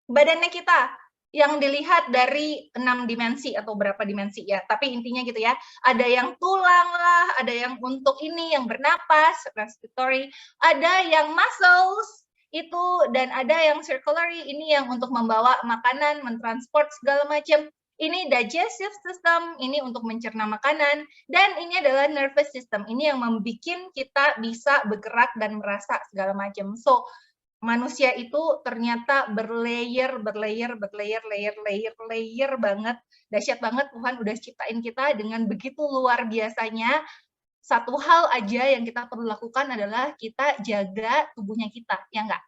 Badannya kita. yang dilihat dari 6 dimensi atau berapa dimensi ya, tapi intinya gitu ya, ada yang tulang lah, ada yang untuk ini yang bernapas, respiratory, ada yang muscles itu, dan ada yang circulatory, ini yang untuk membawa makanan, mentransport segala macam. Ini digestive system, ini untuk mencerna makanan, dan ini adalah nervous system, ini yang membuat kita bisa bergerak dan merasa segala macam. So manusia itu ternyata layer banget, dahsyat banget. Tuhan udah ciptain kita dengan begitu luar biasanya. Satu hal aja yang kita perlu lakukan adalah kita jaga tubuhnya kita, ya enggak?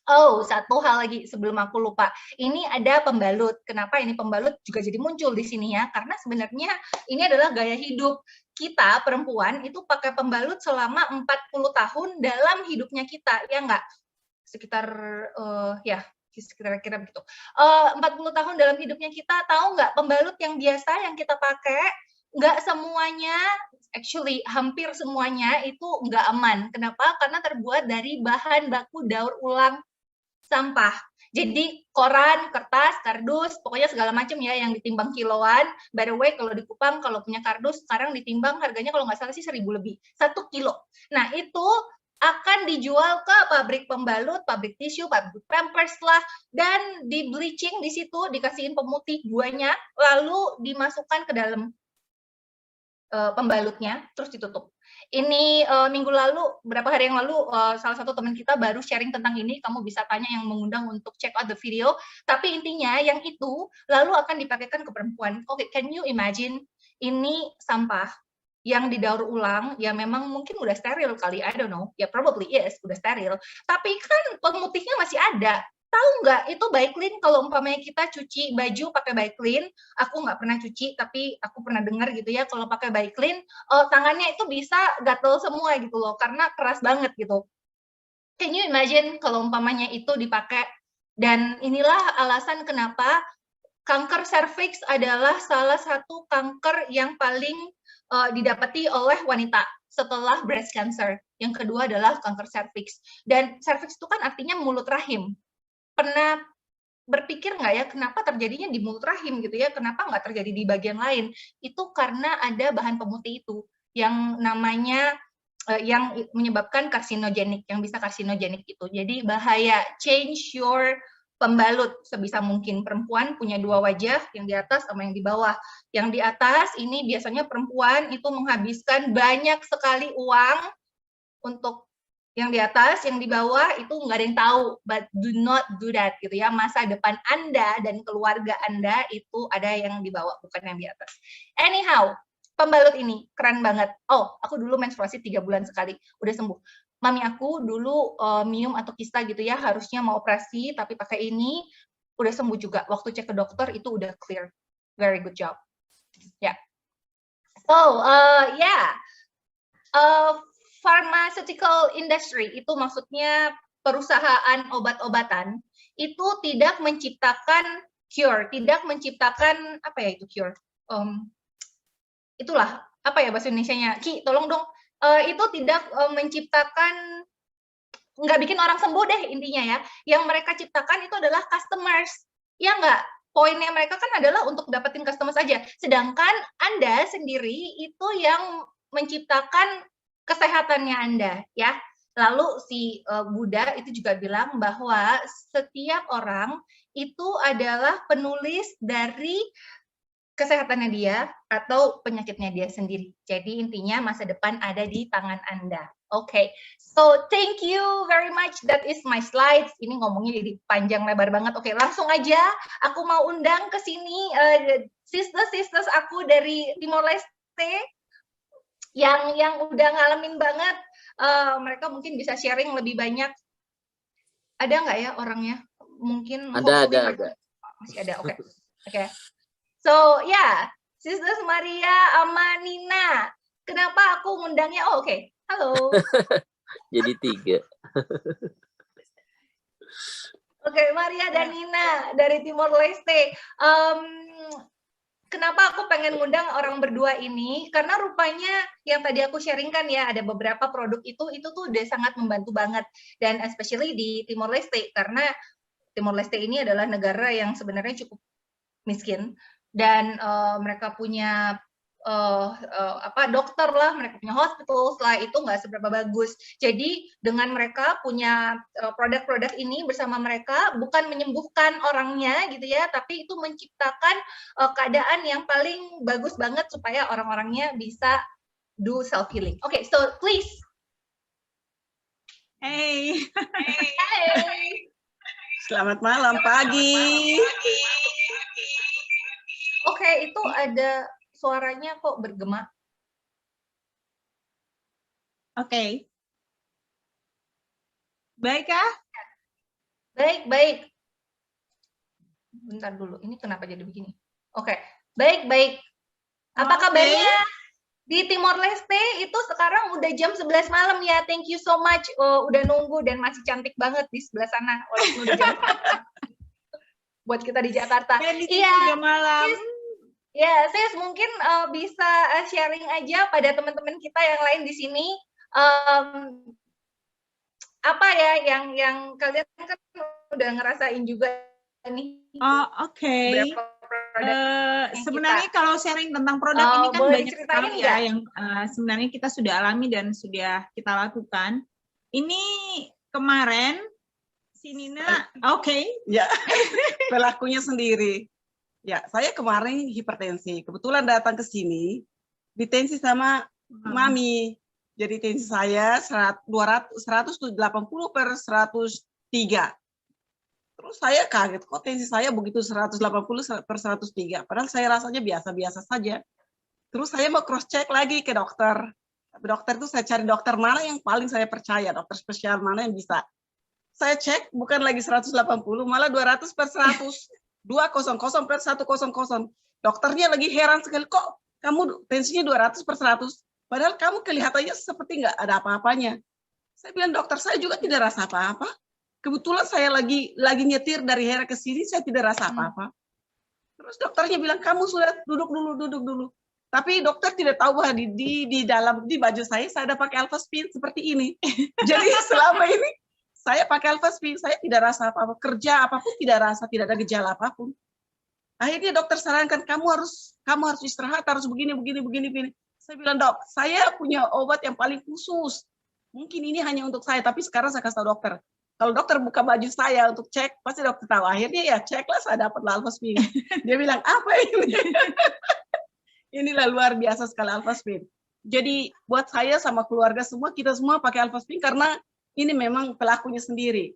Oh, satu hal lagi sebelum aku lupa. Ini ada pembalut. Kenapa ini pembalut juga jadi muncul di sini ya? Karena sebenarnya ini adalah gaya hidup. Kita perempuan itu pakai pembalut selama 40 tahun dalam hidupnya kita, ya enggak? Sekitar kira-kira begitu. 40 tahun dalam hidupnya kita, tahu nggak pembalut yang biasa yang kita pakai, nggak semuanya, actually hampir semuanya itu nggak aman. Kenapa? Karena terbuat dari bahan baku daur ulang sampah. Jadi koran, kertas, kardus, pokoknya segala macam ya yang ditimbang kiloan. By the way, kalau di Kupang, kalau punya kardus, sekarang ditimbang harganya kalau nggak salah sih 1.000 lebih. 1 kilo. Nah, itu akan dijual ke pabrik pembalut, pabrik tisu, pabrik pampers lah, dan di bleaching di situ, dikasihin pemutih buahnya, lalu dimasukkan ke dalam pembalutnya, terus ditutup. Ini minggu lalu, beberapa hari yang lalu, salah satu teman kita baru sharing tentang ini. Kamu bisa tanya yang mengundang untuk check out the video. Tapi intinya yang itu lalu akan dipakaikan ke perempuan. Oke, can you imagine ini sampah yang didaur ulang, ya memang mungkin udah steril kali, I don't know, ya probably is, udah steril. Tapi kan pemutihnya masih ada. Tahu nggak, itu Biclean kalau umpamanya kita cuci baju pakai Biclean, aku nggak pernah cuci, tapi aku pernah dengar gitu ya, kalau pakai Biclean, tangannya itu bisa gatel semua gitu loh, karena keras banget gitu. Can you imagine kalau umpamanya itu dipakai? Dan inilah alasan kenapa kanker serviks adalah salah satu kanker yang paling didapati oleh wanita setelah breast cancer. Yang kedua adalah kanker serviks. Dan serviks itu kan artinya mulut rahim. Pernah berpikir nggak ya kenapa terjadinya di mulut rahim gitu ya? Kenapa nggak terjadi di bagian lain? Itu karena ada bahan pemutih itu yang namanya yang menyebabkan karsinogenik, yang bisa karsinogenik itu. Jadi bahaya. Change your pembalut sebisa mungkin. Perempuan punya 2 wajah, yang di atas sama yang di bawah. Yang di atas ini biasanya perempuan itu menghabiskan banyak sekali uang untuk yang di atas, yang di bawah itu nggak ada yang tahu, but do not do that gitu ya. Masa depan Anda dan keluarga Anda itu ada yang di bawah, bukan yang di atas. Anyhow, pembalut ini keren banget. Oh, aku dulu menstruasi 3 bulan sekali, udah sembuh. Mami aku dulu mium atau kista gitu ya, harusnya mau operasi, tapi pakai ini, udah sembuh juga. Waktu cek ke dokter itu udah clear. Very good job. Ya. Yeah. So, pharmaceutical industry itu maksudnya perusahaan obat-obatan itu tidak menciptakan cure, tidak menciptakan apa ya itu cure? Itulah apa ya bahasa Indonesianya? Ki, tolong dong. Itu tidak menciptakan, nggak bikin orang sembuh deh intinya ya. Yang mereka ciptakan itu adalah customers, ya nggak? Poinnya mereka kan adalah untuk dapetin customers aja. Sedangkan Anda sendiri itu yang menciptakan kesehatannya Anda, ya. Lalu si Buddha itu juga bilang bahwa setiap orang itu adalah penulis dari kesehatannya dia atau penyakitnya dia sendiri. Jadi intinya masa depan ada di tangan Anda. Oke, so thank you very much. That is my slides. Ini ngomongnya jadi panjang lebar banget. Oke, langsung aja. Aku mau undang ke sini sisters aku dari Timor Leste yang udah ngalamin banget. Mereka mungkin bisa sharing lebih banyak. Ada nggak ya orangnya? Mungkin Ada. Masih ada. Oke. Oke. So, yeah, Sisters Maria sama Nina. Kenapa aku ngundangnya? Oh, oke. Halo. Jadi 3. Oke, Maria dan Nina dari Timor Leste. Kenapa aku pengen ngundang orang berdua ini? Karena rupanya yang tadi aku sharingkan ya, ada beberapa produk itu tuh udah sangat membantu banget. Dan especially di Timor Leste, karena Timor Leste ini adalah negara yang sebenarnya cukup miskin dan mereka punya dokter lah, mereka punya hospital lah, itu nggak seberapa bagus. Jadi dengan mereka punya produk-produk ini bersama mereka bukan menyembuhkan orangnya gitu ya, tapi itu menciptakan keadaan yang paling bagus banget supaya orang-orangnya bisa do self healing. Okay, so please. Hey. Hey. Selamat malam, pagi. Oke, itu ada suaranya kok bergema. Oke. Baik kah? Baik. Bentar dulu, ini kenapa jadi begini? Oke, baik. Apa kabarnya? Di Timor Leste itu sekarang udah jam 11 malam ya. Thank you so much. Udah nunggu dan masih cantik banget di sebelah sana. Walaupun udah jam buat kita di Jakarta. Iya. Malam. Ya, sis mungkin bisa sharing aja pada teman-teman kita yang lain di sini. Apa ya yang kalian kan udah ngerasain juga nih. Oh, oke. Sebenarnya kalau sharing tentang produk ini kan banyak sekali ya yang sebenarnya kita sudah alami dan sudah kita lakukan. Ini kemarin si Nina, ya, pelakunya sendiri. Ya, saya kemarin hipertensi. Kebetulan datang ke sini, ditensi sama Mami. Jadi tensi saya 180/103. Terus saya kaget, kok tensi saya begitu 180/103. Padahal saya rasanya biasa-biasa saja. Terus saya mau cross check lagi ke dokter. Dokter itu saya cari dokter mana yang paling saya percaya, dokter spesial mana yang bisa. Saya cek, bukan lagi 180, malah 200/100. 200/100. Dokternya lagi heran sekali, kok kamu tensinya 200/100, padahal kamu kelihatannya seperti nggak ada apa-apanya. Saya bilang, dokter saya juga tidak rasa apa-apa. Kebetulan saya lagi nyetir dari Hera ke sini, saya tidak rasa apa-apa. Terus dokternya bilang, kamu sudah duduk dulu. Tapi dokter tidak tahu bahwa di baju saya ada pakai Alphaspin seperti ini. Jadi selama ini saya pakai Alphaspin, saya tidak rasa apa-apa, kerja apapun tidak ada gejala apapun. Akhirnya dokter sarankan kamu harus istirahat, harus begini. Saya bilang, dok, saya punya obat yang paling khusus. Mungkin ini hanya untuk saya, tapi sekarang saya kasih tahu dokter. Kalau dokter buka baju saya untuk cek, pasti dokter tahu. Akhirnya ya ceklah, saya dapat Alphaspin. Dia bilang, apa ini? Inilah luar biasa sekali Alphaspin. Jadi buat saya sama keluarga semua, kita semua pakai Alphaspin karena ini memang pelakunya sendiri.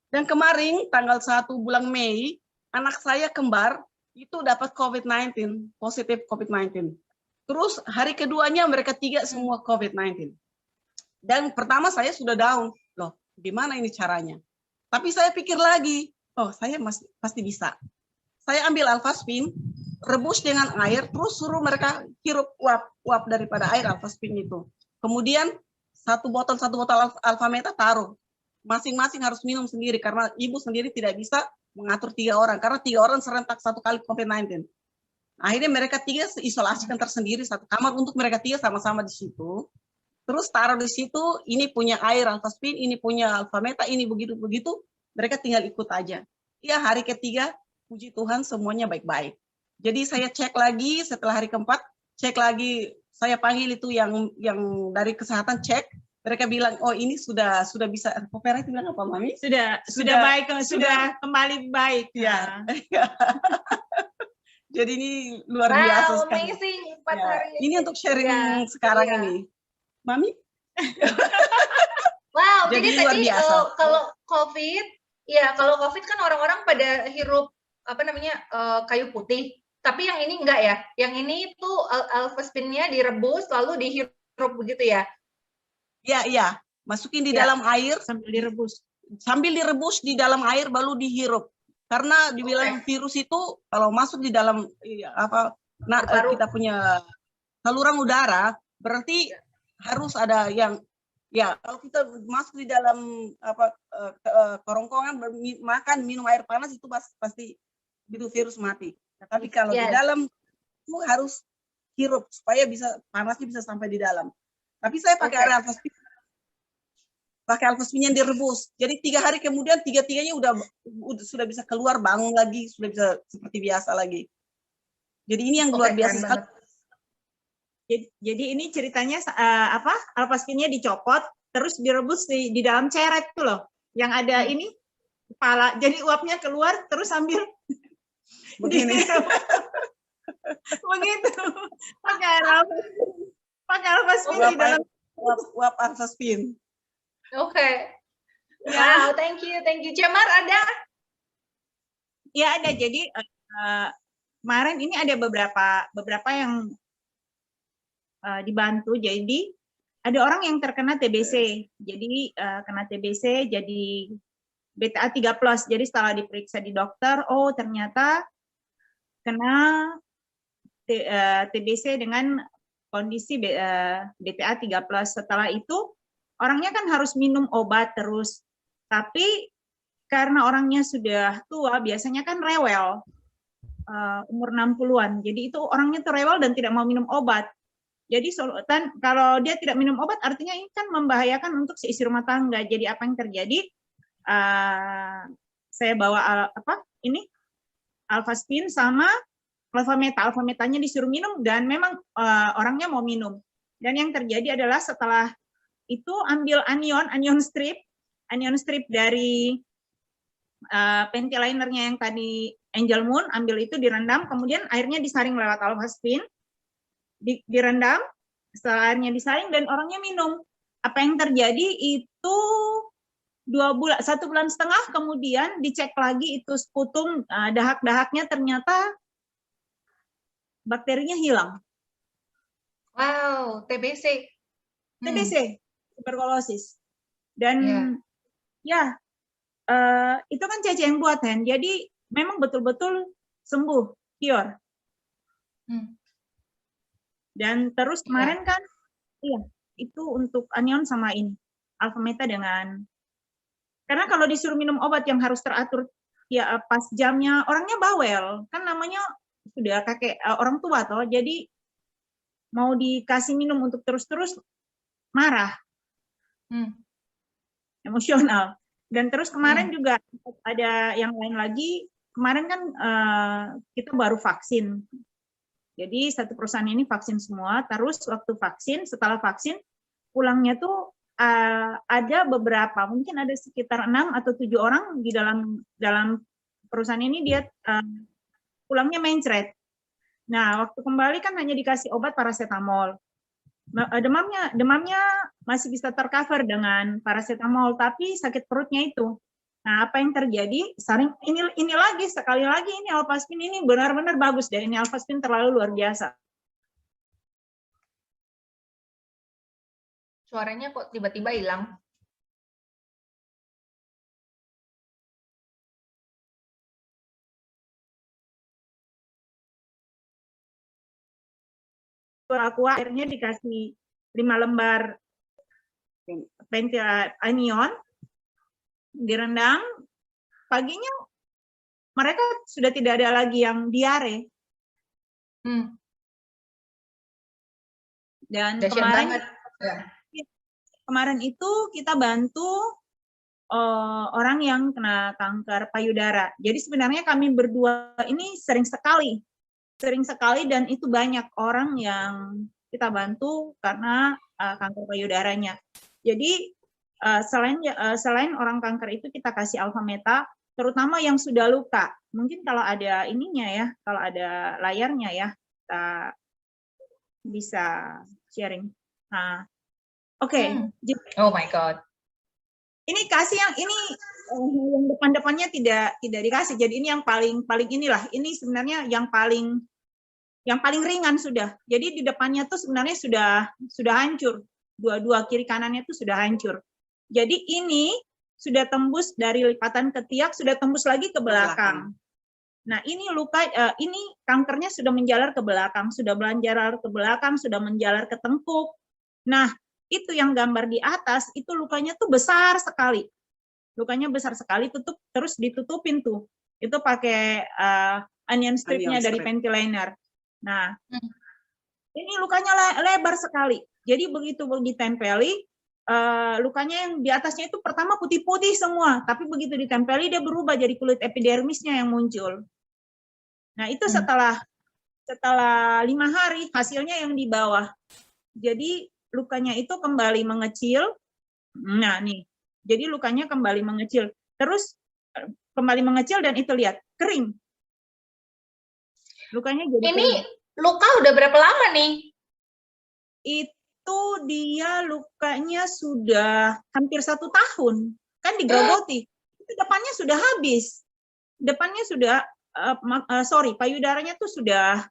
Dan kemarin tanggal 1 bulan Mei, anak saya kembar itu dapat COVID-19, positif COVID-19. Terus hari keduanya mereka 3 semua COVID-19. Dan pertama saya sudah down, loh gimana ini caranya? Tapi saya pikir lagi, oh saya pasti bisa. Saya ambil Alphaspin, rebus dengan air, terus suruh mereka hirup uap daripada air Alphaspin itu. Kemudian satu botol Alphameta taruh. Masing-masing harus minum sendiri karena ibu sendiri tidak bisa mengatur 3 orang karena 3 orang serentak satu kali COVID-19. Akhirnya mereka 3 isolasikan tersendiri satu kamar untuk mereka 3 sama-sama di situ. Terus taruh di situ, ini punya air Alphaspin, ini punya Alphameta, ini begitu. Mereka tinggal ikut aja. Ya hari ketiga, puji Tuhan semuanya baik-baik. Jadi saya cek lagi setelah hari keempat, cek lagi. Saya panggil itu yang dari kesehatan cek, mereka bilang, oh ini sudah bisa recuperate, bilang apa Mami? Sudah baik, sudah kembali baik. Ya. Jadi ini luar biasa sekali. Amazing, 4 ya. hari. Ini untuk sharing sekarang ini. Mami? Wow, jadi luar tadi biasa. kalau COVID kan orang-orang pada hirup kayu putih. Tapi yang ini enggak ya, yang ini tuh Alphaspin-nya direbus lalu dihirup begitu ya? Iya, masukin di dalam air sambil direbus di dalam air baru dihirup. Karena dibilang virus itu kalau masuk di dalam kita punya saluran udara, berarti harus ada yang kalau kita masuk di dalam kerongkongan makan minum air panas itu pasti itu virus mati. Tapi kalau di dalam itu harus hirup supaya panasnya bisa sampai di dalam. Tapi saya pakai air Alphaspin. pakai alfaspin yang direbus. Jadi 3 hari kemudian tiga-tiganya sudah bisa keluar, bangun lagi, sudah bisa seperti biasa lagi. Jadi ini yang luar biasa sekali. Jadi ini ceritanya alfaspinnya dicopot, terus direbus di dalam ceret tuh loh, yang ada ini kepala. Jadi uapnya keluar terus sambil begini. Begitu. Pakai alfaspin di dalam uap alfaspin. Oke. Wow, thank you. Cemar ada? Ya ada. Jadi kemarin ini ada beberapa yang dibantu. Jadi ada orang yang terkena TBC. Jadi kena TBC jadi BTA 3+. Jadi setelah diperiksa di dokter, oh ternyata kena TBC dengan kondisi BTA 3+. Setelah itu orangnya kan harus minum obat terus. Tapi karena orangnya sudah tua, biasanya kan rewel, umur 60-an. Jadi itu orangnya tuh rewel dan tidak mau minum obat. Jadi kalau dia tidak minum obat, artinya ini kan membahayakan untuk seisi rumah tangga. Jadi apa yang terjadi? Saya bawa alfaspin sama alfametanya disuruh minum, dan memang orangnya mau minum. Dan yang terjadi adalah setelah itu ambil anion strip dari pentilinernya yang tadi Angel Moon, ambil itu direndam, kemudian airnya disaring lewat alfaspin, direndam, setelah airnya disaring dan orangnya minum. Apa yang terjadi itu 1,5 bulan, kemudian dicek lagi itu sputum, dahak-dahaknya ternyata bakterinya hilang. Wow, TBC. Tuberkulosis. Dan itu kan Cece yang buat, Hen. Jadi memang betul-betul sembuh, cure. Dan terus kemarin kan, itu untuk anion sama ini, alfameta dengan, karena kalau disuruh minum obat yang harus teratur ya pas jamnya, orangnya bawel, kan namanya sudah kakek orang tua toh, jadi mau dikasih minum untuk terus-terus marah, emosional. Dan terus kemarin juga ada yang lain lagi, kemarin kan kita baru vaksin. Jadi satu perusahaan ini vaksin semua, terus waktu vaksin, setelah vaksin, pulangnya tuh ada beberapa, mungkin ada sekitar 6 atau 7 orang di dalam perusahaan ini, dia pulangnya mencret. Nah, waktu kembali kan hanya dikasih obat paracetamol. Demamnya masih bisa tercover dengan paracetamol, tapi sakit perutnya itu. Nah, apa yang terjadi? Ini lagi, sekali lagi ini alfaspin ini benar-benar bagus deh. Ini alfaspin terlalu luar biasa. Suaranya kok tiba-tiba hilang? Aku akhirnya dikasih 5 lembar anion, direndam, paginya mereka sudah tidak ada lagi yang diare. Dan kemarin itu kita bantu orang yang kena kanker payudara. Jadi sebenarnya kami berdua ini sering sekali dan itu banyak orang yang kita bantu karena kanker payudaranya. Jadi selain orang kanker itu kita kasih alfameta, terutama yang sudah luka. Mungkin kalau ada ininya ya, kalau ada layarnya ya, kita bisa sharing. Nah, oke. Oh my God. Ini kasih yang depan-depannya tidak dikasih. Jadi ini yang paling inilah. Ini sebenarnya yang paling ringan sudah. Jadi di depannya tuh sebenarnya sudah hancur. Dua kiri kanannya tuh sudah hancur. Jadi ini sudah tembus dari lipatan ketiak, sudah tembus lagi ke belakang. Nah, ini ini kankernya sudah menjalar ke belakang, sudah menjalar ke tengkuk. Nah, itu yang gambar di atas, itu lukanya tuh besar sekali. Lukanya besar sekali, terus ditutupin tuh. Itu pakai onion strip-nya dari pentiliner. Nah, ini lukanya lebar sekali. Jadi begitu ditempeli, lukanya yang di atasnya itu pertama putih-putih semua, tapi begitu ditempeli dia berubah jadi kulit epidermisnya yang muncul. Nah itu setelah 5 hari hasilnya yang di bawah. Jadi lukanya itu kembali mengecil. Nah nih, jadi lukanya kembali mengecil. Terus kembali mengecil dan itu lihat kering. Lukanya jadi Ini kering. luka udah berapa lama nih? Itu dia lukanya sudah hampir 1 tahun. Kan digerogoti. Itu depannya sudah habis. Depannya sudah, payudaranya tuh sudah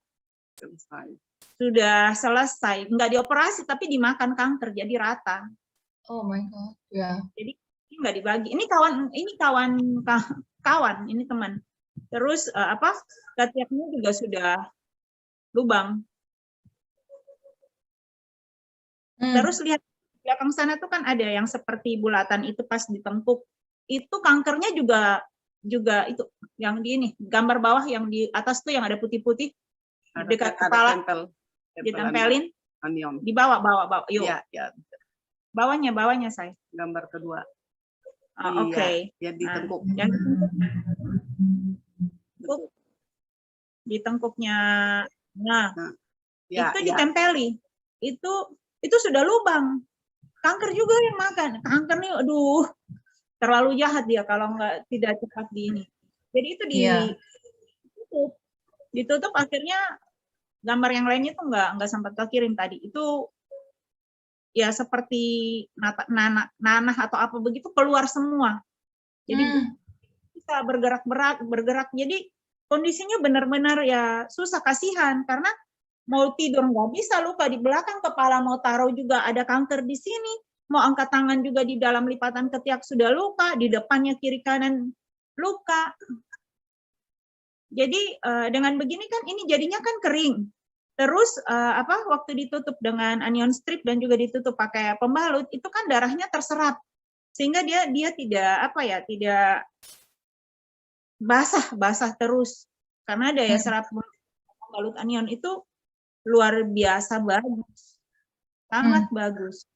selesai. Nggak dioperasi, tapi dimakan kanker, jadi rata. Oh my God, ya. Jadi ini nggak dibagi. Ini kawan, ini teman. Terus ketiaknya juga sudah lubang. Terus lihat belakang sana tuh kan ada yang seperti bulatan itu pas ditengkuk. Itu kankernya juga itu yang di ini, gambar bawah yang di atas tuh yang ada putih-putih dekat kepala. Ditempelin. Anion. Di bawah. Yuk. Ya. Bawahnya saya. Gambar kedua. Oke. Ya ditengkuk. Yang ditengkuk. Di tengkuknya. Nah, itu ditempeli. Itu sudah lubang. Kanker juga yang makan. Kanker nih, aduh, terlalu jahat dia kalau tidak cepat di ini. Jadi itu ditutup akhirnya gambar yang lainnya tuh nggak sempat kekirim tadi. Itu ya seperti nanah atau apa begitu keluar semua. Jadi bisa bergerak. Jadi kondisinya benar-benar ya susah, kasihan karena mau tidur nggak bisa, luka di belakang kepala, mau taruh juga ada kanker di sini, mau angkat tangan juga di dalam lipatan ketiak sudah luka, di depannya kiri kanan luka. Jadi dengan begini kan ini jadinya kan kering. Terus waktu ditutup dengan anion strip dan juga ditutup pakai pembalut itu kan darahnya terserap sehingga dia tidak basah terus karena daya serap pembalut anion itu luar biasa bagus, sangat bagus.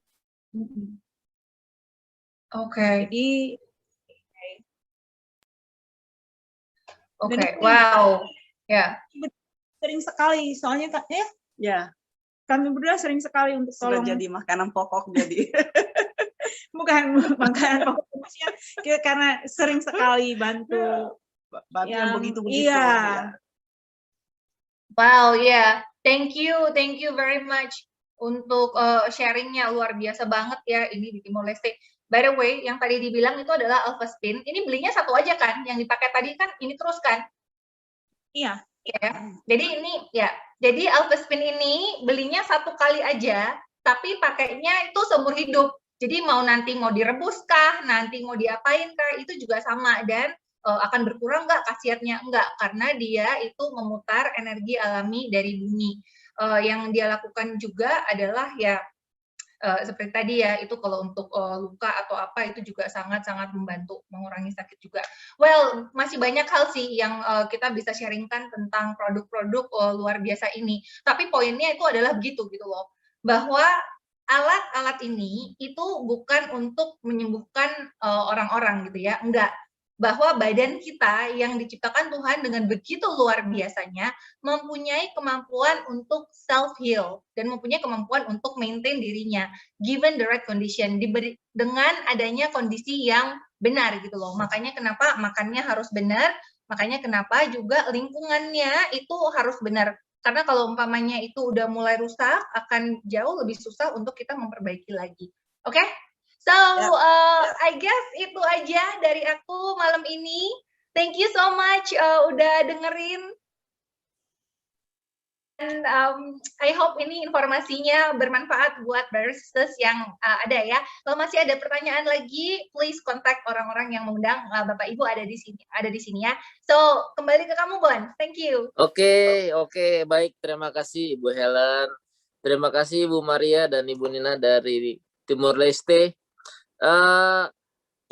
Oke. Jadi wow. Ya. Sering sekali, soalnya kami berdua sering sekali untuk tolong. Sudah jadi makanan pokok jadi. Bukan makanan pokok, karena sering sekali bantu yang begitu-begitu. Iya. Ya. Wow, ya. Thank you very much untuk sharingnya, luar biasa banget ya ini di Timor Leste. By the way, yang tadi dibilang itu adalah Alphaspin. Ini belinya satu aja kan? Yang dipakai tadi kan ini terus kan? Iya. Ya. Jadi Alphaspin ini belinya 1 kali aja, tapi pakainya itu seumur hidup. Jadi nanti mau direbus kah, nanti mau diapain kah, itu juga sama dan akan berkurang nggak khasiatnya? Enggak, karena dia itu memutar energi alami dari bumi. Yang dia lakukan juga adalah seperti tadi ya, itu kalau untuk luka atau apa itu juga sangat-sangat membantu mengurangi sakit juga. Well, masih banyak hal sih yang kita bisa sharingkan tentang produk-produk luar biasa ini. Tapi poinnya itu adalah begitu gitu loh, bahwa alat-alat ini itu bukan untuk menyembuhkan orang-orang gitu ya, enggak. Bahwa badan kita yang diciptakan Tuhan dengan begitu luar biasanya mempunyai kemampuan untuk self-heal dan mempunyai kemampuan untuk maintain dirinya given the right condition, dengan adanya kondisi yang benar gitu loh. Makanya kenapa makannya harus benar, makanya kenapa juga lingkungannya itu harus benar. Karena kalau umpamanya itu udah mulai rusak, akan jauh lebih susah untuk kita memperbaiki lagi. Oke? So, I guess itu aja dari aku malam ini. Thank you so much udah dengerin. Dan I hope ini informasinya bermanfaat buat sisters yang ada ya. Kalau masih ada pertanyaan lagi, please kontak orang-orang yang mengundang Bapak Ibu ada di sini ya. So, kembali ke kamu, Bon. Thank you. Oke, baik. Terima kasih Ibu Helen. Terima kasih Ibu Maria dan Ibu Nina dari Timor Leste.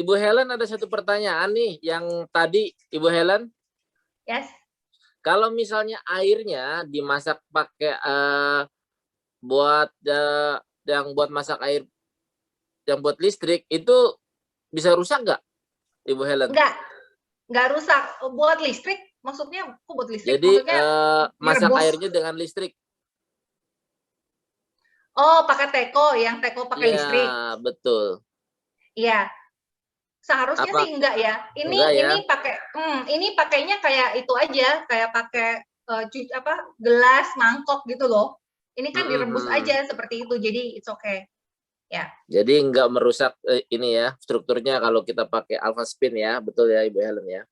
Ibu Helen ada satu pertanyaan nih yang tadi Ibu Helen. Yes. Kalau misalnya airnya dimasak pakai buat masak air yang buat listrik itu bisa rusak nggak, Ibu Helen? Nggak rusak. Buat listrik, maksudnya kok buat listrik? Jadi Maksudnya masak direbus. airnya dengan listrik. Oh, pakai teko, yang teko pakai listrik. Iya, betul. Iya. Seharusnya Apa? sih enggak ya. Enggak ya? Ini pakainya kayak itu aja, kayak pakai gelas, mangkok gitu loh. Ini kan direbus aja seperti itu, jadi it's okay. Ya. Jadi enggak merusak ini ya, strukturnya kalau kita pakai Alpha Spin ya, betul ya Ibu Helen ya?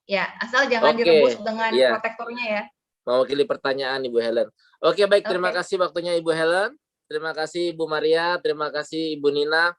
Ya, asal jangan Oke, direbus dengan iya. protektornya ya. Mewakili pertanyaan Ibu Helen. Oke, baik, terima Oke. kasih waktunya Ibu Helen. Terima kasih Ibu Maria, terima kasih Ibu Nina.